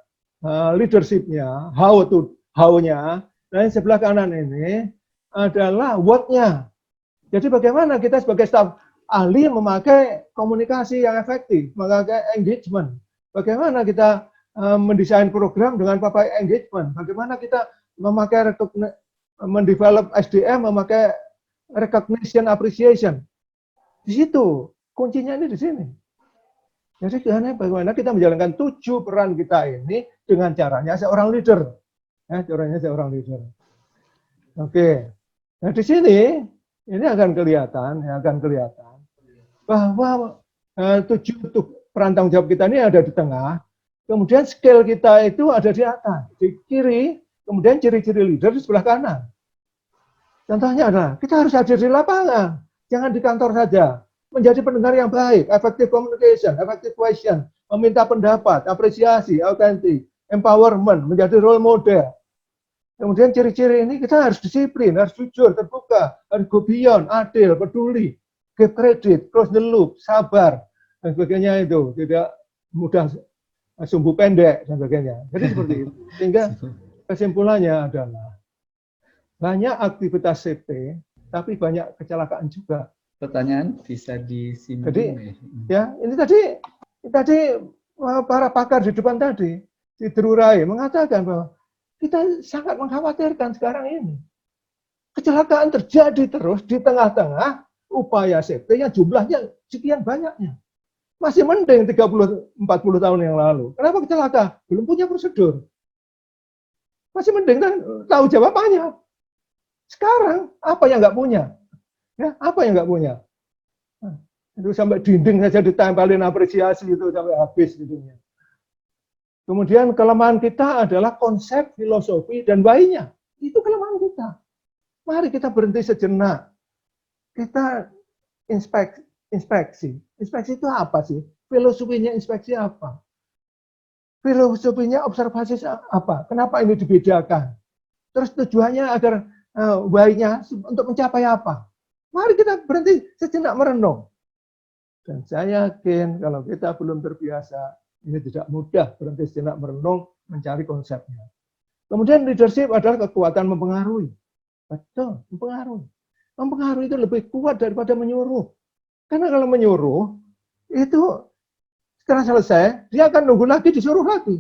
leadership-nya, how-nya, dan yang sebelah kanan ini adalah what-nya. Jadi bagaimana kita sebagai staf ahli memakai komunikasi yang efektif, memakai engagement. Bagaimana kita mendesain program dengan pakai engagement. Bagaimana kita memakai mendevelop SDM, memakai recognition, appreciation. Di situ, kuncinya ini di sini. Jadi bagaimana kita menjalankan 7 peran kita ini dengan caranya seorang leader. Caranya seorang leader. Oke. Nah di sini, ini akan kelihatan bahwa 7 peran tanggung jawab kita ini ada di tengah, kemudian skill kita itu ada di atas, di kiri, kemudian ciri-ciri leader di sebelah kanan. Contohnya adalah kita harus hadir di lapangan, jangan di kantor saja. Menjadi pendengar yang baik, effective communication, effective question, meminta pendapat, apresiasi, autentik, empowerment, menjadi role model. Kemudian ciri-ciri ini kita harus disiplin, harus jujur, terbuka, harus go beyond, adil, peduli, give credit, close the loop, sabar, dan sebagainya itu. Tidak mudah sumbu pendek, dan sebagainya. Jadi seperti itu. Sehingga kesimpulannya adalah banyak aktivitas safety, tapi banyak kecelakaan juga. Pertanyaan bisa disinggung. Jadi, ya ini tadi para pakar di depan tadi, si Drurai mengatakan bahwa kita sangat mengkhawatirkan sekarang ini. Kecelakaan terjadi terus di tengah-tengah upaya safety yang jumlahnya sekian banyaknya. Masih mending 30-40 tahun yang lalu. Kenapa kecelakaan? Belum punya prosedur. Masih mending kan tahu jawabannya. Sekarang apa yang nggak punya? Ya, apa yang nggak punya? Nah, itu sampai dinding saja ditempelin apresiasi itu sampai habis gitu. Kemudian kelemahan kita adalah konsep, filosofi, dan why-nya. Itu kelemahan kita. Mari kita berhenti sejenak. Kita inspeksi. Inspeksi itu apa sih? Filosofinya inspeksi apa? filosofinya observasi apa? Kenapa ini dibedakan? Terus tujuannya agar baiknya untuk mencapai apa? Mari kita berhenti sejenak merenung. Dan saya yakin kalau kita belum terbiasa, ini tidak mudah berhenti sejenak merenung, mencari konsepnya. Kemudian leadership adalah kekuatan mempengaruhi. Betul, mempengaruhi. Mempengaruhi itu lebih kuat daripada menyuruh. Karena kalau menyuruh, itu setelah selesai, dia akan nunggu lagi, disuruh lagi.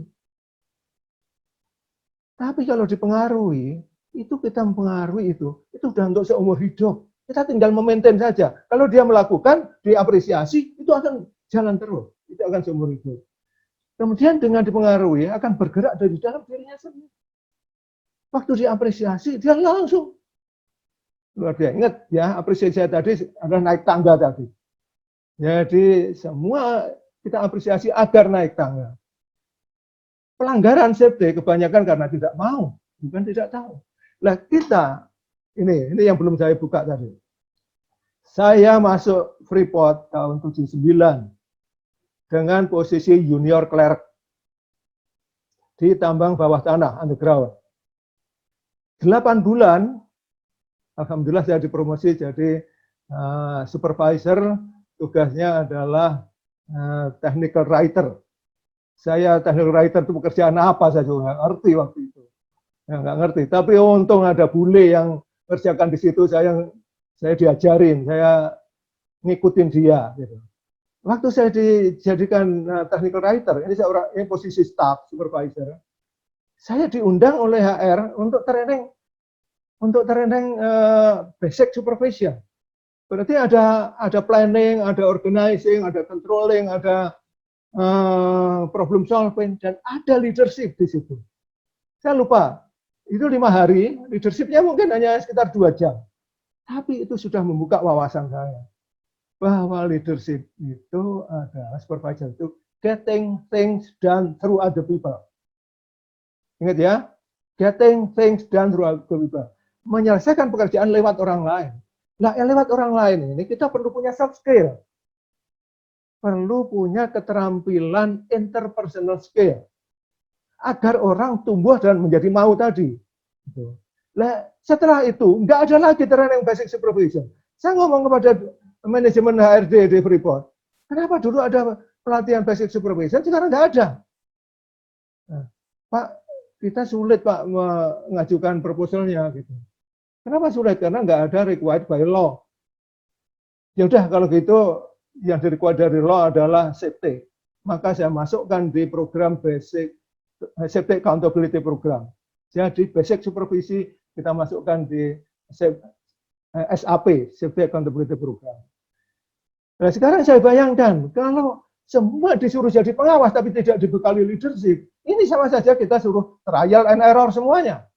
Tapi kalau dipengaruhi, itu kita mempengaruhi itu sudah untuk seumur hidup. Kita tinggal memaintain saja. Kalau dia melakukan, diapresiasi, itu akan jalan terus. Itu akan seumur hidup. Kemudian dengan dipengaruhi, akan bergerak dari dalam dirinya sendiri. Waktu diapresiasi, dia langsung. Luar biasa. Ingat ya, apresiasi saya tadi adalah naik tangga tadi. Jadi semua kita apresiasi agar naik tangga. Pelanggaran safety kebanyakan karena tidak mau, bukan tidak tahu. Nah kita, ini yang belum saya buka tadi. Saya masuk Freeport tahun 79 dengan posisi junior clerk di tambang bawah tanah, underground. 8 bulan, alhamdulillah saya dipromosi jadi supervisor, tugasnya adalah technical writer. Saya technical writer itu pekerjaan apa saya juga nggak ngerti waktu itu. Ya, nggak ngerti, tapi untung ada bule yang kerjakan di situ, saya diajarin, saya ngikutin dia. Gitu. Waktu saya dijadikan technical writer, ini posisi staff supervisor, saya diundang oleh HR untuk training basic supervision. Berarti ada planning, ada organizing, ada controlling, ada problem solving, dan ada leadership di situ. Saya lupa, itu 5 hari, leadershipnya mungkin hanya sekitar 2 jam. Tapi itu sudah membuka wawasan saya. Bahwa leadership itu adalah supervisor itu getting things done through other people. Ingat ya, getting things done through other people. Menyelesaikan pekerjaan lewat orang lain. Nah, lewat orang lain ini kita perlu punya soft skill. Perlu punya keterampilan interpersonal skill. Agar orang tumbuh dan menjadi mau tadi. Nah, setelah itu, nggak ada lagi training basic supervision. Saya ngomong kepada manajemen HRD di Freeport, kenapa dulu ada pelatihan basic supervision, sekarang nggak ada. Nah, Pak, kita sulit Pak mengajukan proposalnya gitu. Kenapa sulit? Karena nggak ada required by law. Ya udah kalau gitu yang required dari law adalah safety. Maka saya masukkan di program basic safety accountability program. Jadi basic supervisi kita masukkan di SAP, safety accountability program. Nah sekarang saya bayangkan kalau semua disuruh jadi pengawas tapi tidak dibekali leadership, ini sama saja kita suruh trial and error semuanya.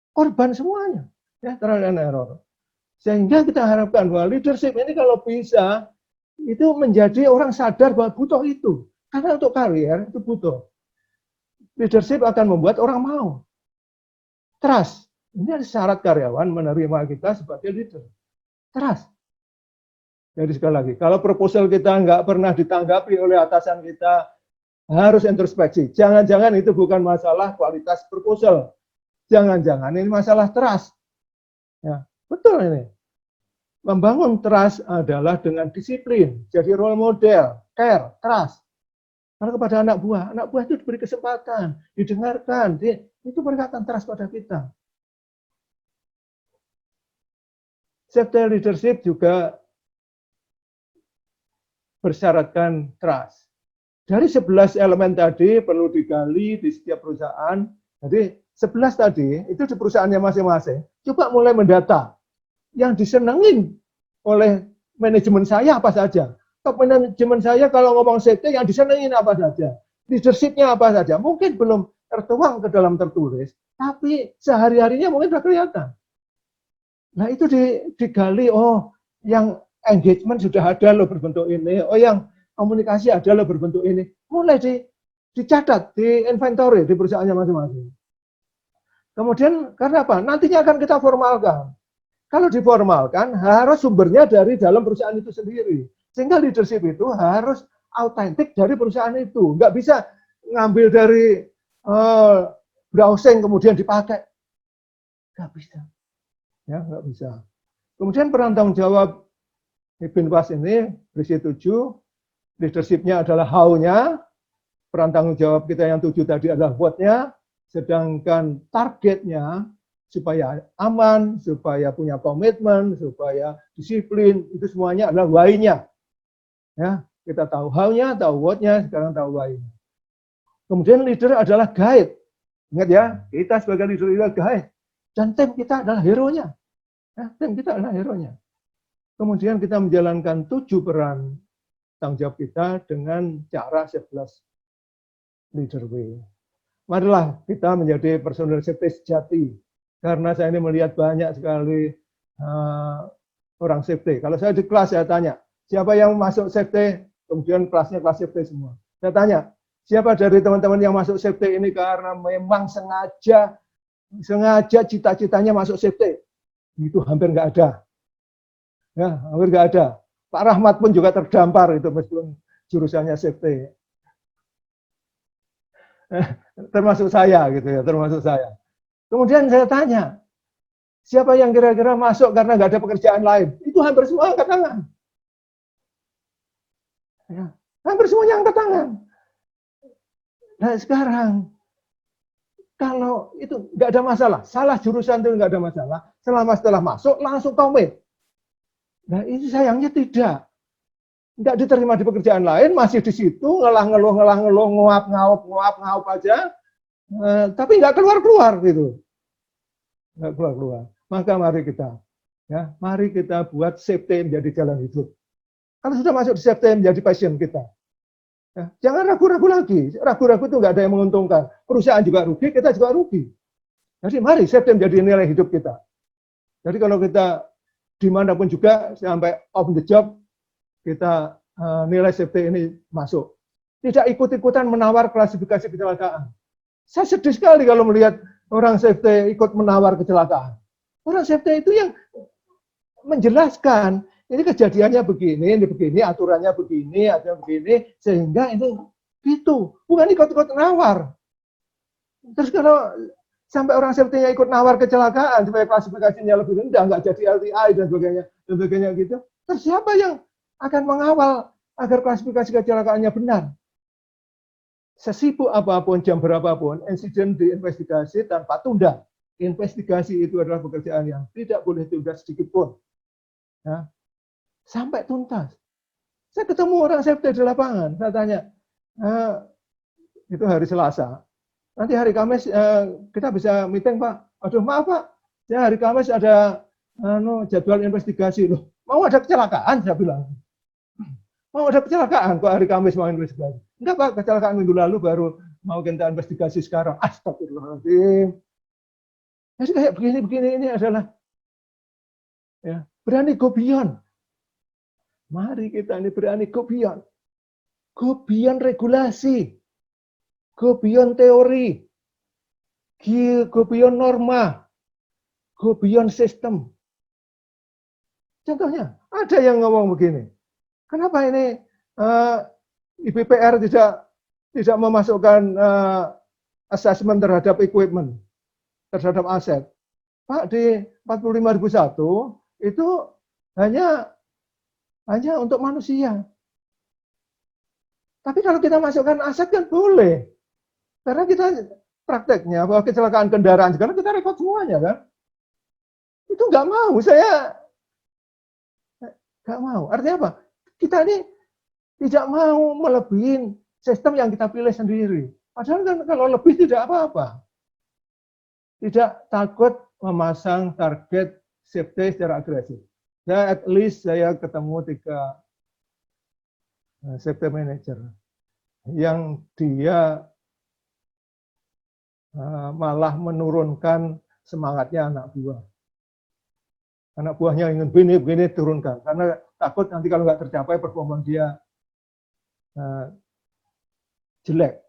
Korban semuanya, ya trial and error. Sehingga kita harapkan bahwa leadership ini kalau bisa itu menjadi orang sadar bahwa butuh itu. Karena untuk karier itu butuh. Leadership akan membuat orang mau. Trust. Ini adalah syarat karyawan menerima kita sebagai leader. Trust. Jadi sekali lagi, kalau proposal kita nggak pernah ditanggapi oleh atasan kita, harus introspeksi. Jangan-jangan itu bukan masalah kualitas proposal. Jangan-jangan ini masalah trust. Ya, betul ini. Membangun trust adalah dengan disiplin, jadi role model, care, trust. Kalau kepada anak buah itu diberi kesempatan, didengarkan, itu mereka akan trust pada kita. Safety leadership juga bersyaratkan trust. Dari 11 elemen tadi perlu digali di setiap perusahaan. Jadi 11 tadi itu di perusahaannya masing-masing. Coba mulai mendata. Yang disenengin oleh manajemen saya apa saja. Top manajemen saya kalau ngomong safety yang disenengin apa saja. Leadership-nya apa saja. Mungkin belum tertuang ke dalam tertulis, tapi sehari-harinya mungkin sudah kelihatan. Nah itu digali, oh yang engagement sudah ada loh berbentuk ini, oh yang komunikasi ada loh berbentuk ini. Mulai dicatat, di inventory di perusahaannya masing-masing. Kemudian karena apa? Nantinya akan kita formalkan. Kalau diformalkan harus sumbernya dari dalam perusahaan itu sendiri. Sehingga leadership itu harus autentik dari perusahaan itu. Nggak bisa ngambil dari browsing kemudian dipakai. Nggak bisa. Ya, nggak bisa. Kemudian peran tanggung jawab Binwas ini berisi 7. Leadership-nya adalah how-nya. Peran tanggung jawab kita yang 7 tadi adalah what-nya. Sedangkan targetnya supaya aman, supaya punya komitmen, supaya disiplin, itu semuanya adalah why-nya. Ya, kita tahu how-nya, tahu what-nya, sekarang tahu why-nya. Kemudian leader adalah guide. Ingat ya, kita sebagai leader adalah guide. Dan tim kita adalah hero-nya. Ya, tim kita adalah hero-nya. Kemudian kita menjalankan 7 peran tanggung jawab kita dengan cara 11 leader way. Marilah kita menjadi personal safety sejati. Karena saya ini melihat banyak sekali orang safety. Kalau saya di kelas, saya tanya, siapa yang masuk safety? Kemudian kelasnya kelas safety semua. Saya tanya, siapa dari teman-teman yang masuk safety ini karena memang sengaja cita-citanya masuk safety? Itu hampir nggak ada. Ya, hampir nggak ada. Pak Rahmat pun juga terdampar itu meskipun jurusannya safety. Termasuk saya gitu ya, termasuk saya. Kemudian saya tanya, siapa yang kira-kira masuk karena nggak ada pekerjaan lain? Itu hampir semua angkat tangan. Ya, hampir semuanya angkat tangan. Nah sekarang, kalau itu nggak ada masalah, salah jurusan itu nggak ada masalah, setelah masuk langsung komit. Nah ini sayangnya tidak. Nggak diterima di pekerjaan lain, masih di situ, ngeluh, nguap aja. Tapi nggak keluar gitu, nggak keluar. Maka mari kita buat safety menjadi jalan hidup. Kalau sudah masuk di safety menjadi passion kita, ya, jangan ragu-ragu lagi. Ragu-ragu itu nggak ada yang menguntungkan. Perusahaan juga rugi, kita juga rugi. Jadi mari safety menjadi nilai hidup kita. Jadi kalau kita dimanapun juga sampai on the job kita nilai safety ini masuk. Tidak ikut-ikutan menawar klasifikasi kecelakaan. Saya sedih sekali kalau melihat orang safety ikut menawar kecelakaan. Orang safety itu yang menjelaskan, ini kejadiannya begini, aturannya begini, sehingga ini gitu. Bukan ikut-ikut menawar. Terus kalau sampai orang safety-nya ikut nawar kecelakaan, supaya klasifikasinya lebih rendah, nggak jadi LTI dan sebagainya gitu. Terus siapa yang akan mengawal agar klasifikasi kecelakaannya benar? Sesibuk apapun, jam berapapun, insiden diinvestigasi tanpa tunda. Investigasi itu adalah pekerjaan yang tidak boleh tunda sedikit pun. Ya. Sampai tuntas. Saya ketemu orang safety di lapangan, saya tanya, itu hari Selasa, nanti hari Kamis kita bisa meeting Pak. Aduh maaf Pak, ya hari Kamis ada jadwal investigasi. Loh, mau ada kecelakaan? Saya bilang. Mau ada kecelakaan Pak hari Kamis mau investigasi? Enggak Pak, kecelakaan minggu lalu baru mau kita investigasi sekarang. Astagfirullahaladzim. Jadi kayak begini ini adalah ya, berani go beyond. Mari kita ini berani go beyond. Go beyond regulasi. Go beyond teori. Go beyond norma. Go beyond sistem. Contohnya, ada yang ngomong begini. Kenapa ini IBPR tidak memasukkan assessment terhadap equipment, terhadap aset? Pak, di 45.001 itu hanya untuk manusia. Tapi kalau kita masukkan aset kan boleh. Karena kita prakteknya bahwa kecelakaan kendaraan sekarang kita rekod semuanya kan. Itu nggak mau, saya nggak mau. Artinya apa? Kita ini tidak mau melebihin sistem yang kita pilih sendiri. Padahal kan kalau lebih tidak apa-apa. Tidak takut memasang target safety secara agresif. At least saya ketemu 3 safety manager yang dia malah menurunkan semangatnya anak buah. Anak buahnya ingin begini turunkan karena takut nanti kalau nggak tercapai performa dia jelek.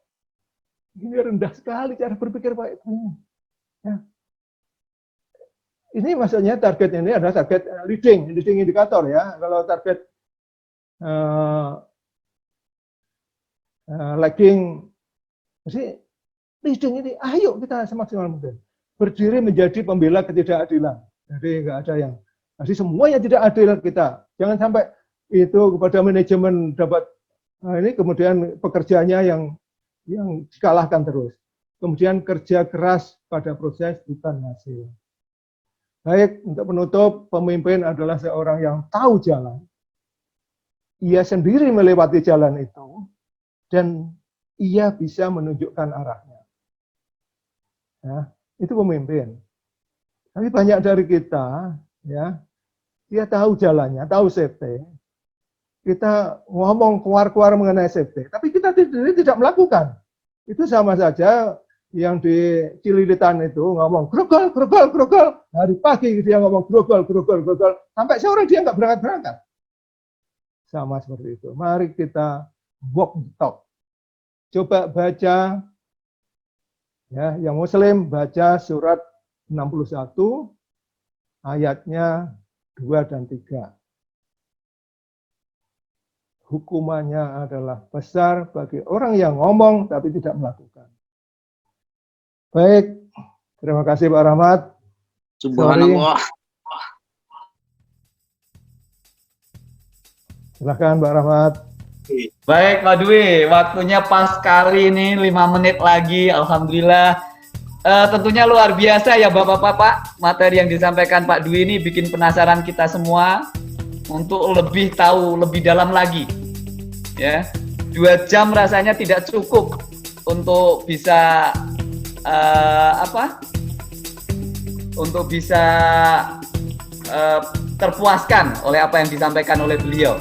Ini rendah sekali cara berpikir Pak. Ya. Ini maksudnya target ini adalah target leading indikator ya. Kalau target lagging Jadi leading ini, ayo kita semaksimal mungkin berdiri menjadi pembela ketidakadilan. Jadi nggak ada yang, jadi semuanya tidak adil kita. Jangan sampai itu kepada manajemen dapat ini kemudian pekerjaannya yang dikalahkan terus. Kemudian kerja keras pada proses bukan hasil. Baik, untuk penutup, pemimpin adalah seorang yang tahu jalan. Ia sendiri melewati jalan itu dan ia bisa menunjukkan arahnya. Ya, itu pemimpin. Tapi banyak dari kita, ya, dia tahu jalannya, tahu safety. Kita ngomong keluar-keluar mengenai safety, tapi kita tidak melakukan. Itu sama saja yang di Cililitan itu ngomong grogol, grogol, grogol. Hari pagi dia ngomong grogol, grogol, grogol. Sampai sore dia nggak berangkat-berangkat. Sama seperti itu. Mari kita walk the talk. Coba baca, ya, yang Muslim baca surat 61, ayatnya 2 dan 3. Hukumannya adalah besar bagi orang yang ngomong tapi tidak melakukan. Baik, terima kasih Pak Rahmat. Subhanallah. Silahkan Pak Rahmat. Baik Pak Dwi, waktunya pas sekali ini 5 menit lagi, alhamdulillah. Tentunya luar biasa ya Bapak-Bapak, materi yang disampaikan Pak Dwi ini bikin penasaran kita semua untuk lebih tahu lebih dalam lagi. Ya, 2 jam rasanya tidak cukup untuk bisa untuk bisa terpuaskan oleh apa yang disampaikan oleh beliau.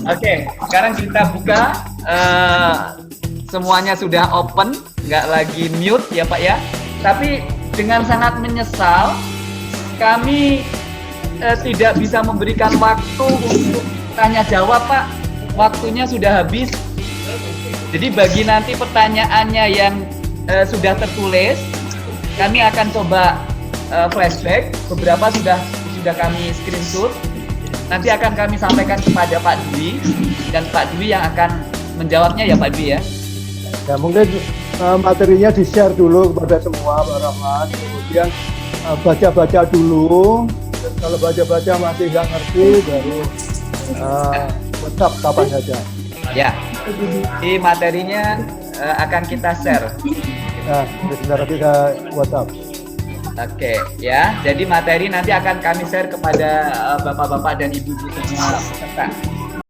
Oke, sekarang kita buka, semuanya sudah open, nggak lagi mute ya Pak ya. Tapi dengan sangat menyesal, kami tidak bisa memberikan waktu untuk tanya jawab Pak. Waktunya sudah habis. Jadi bagi nanti pertanyaannya yang sudah tertulis, kami akan coba flashback. Beberapa sudah kami screenshot. Nanti akan kami sampaikan kepada Pak Dwi, dan Pak Dwi yang akan menjawabnya ya Pak Dwi ya. Ya mungkin materinya di-share dulu kepada semua Pak Rahmat, kemudian baca-baca dulu. Dan kalau baca-baca masih nggak ngerti, baru WhatsApp kapan saja. Ya, di materinya akan kita share. Nah, sebentar kita WhatsApp. Oke, ya. Jadi materi nanti akan kami share kepada bapak-bapak dan ibu-ibu semua peserta.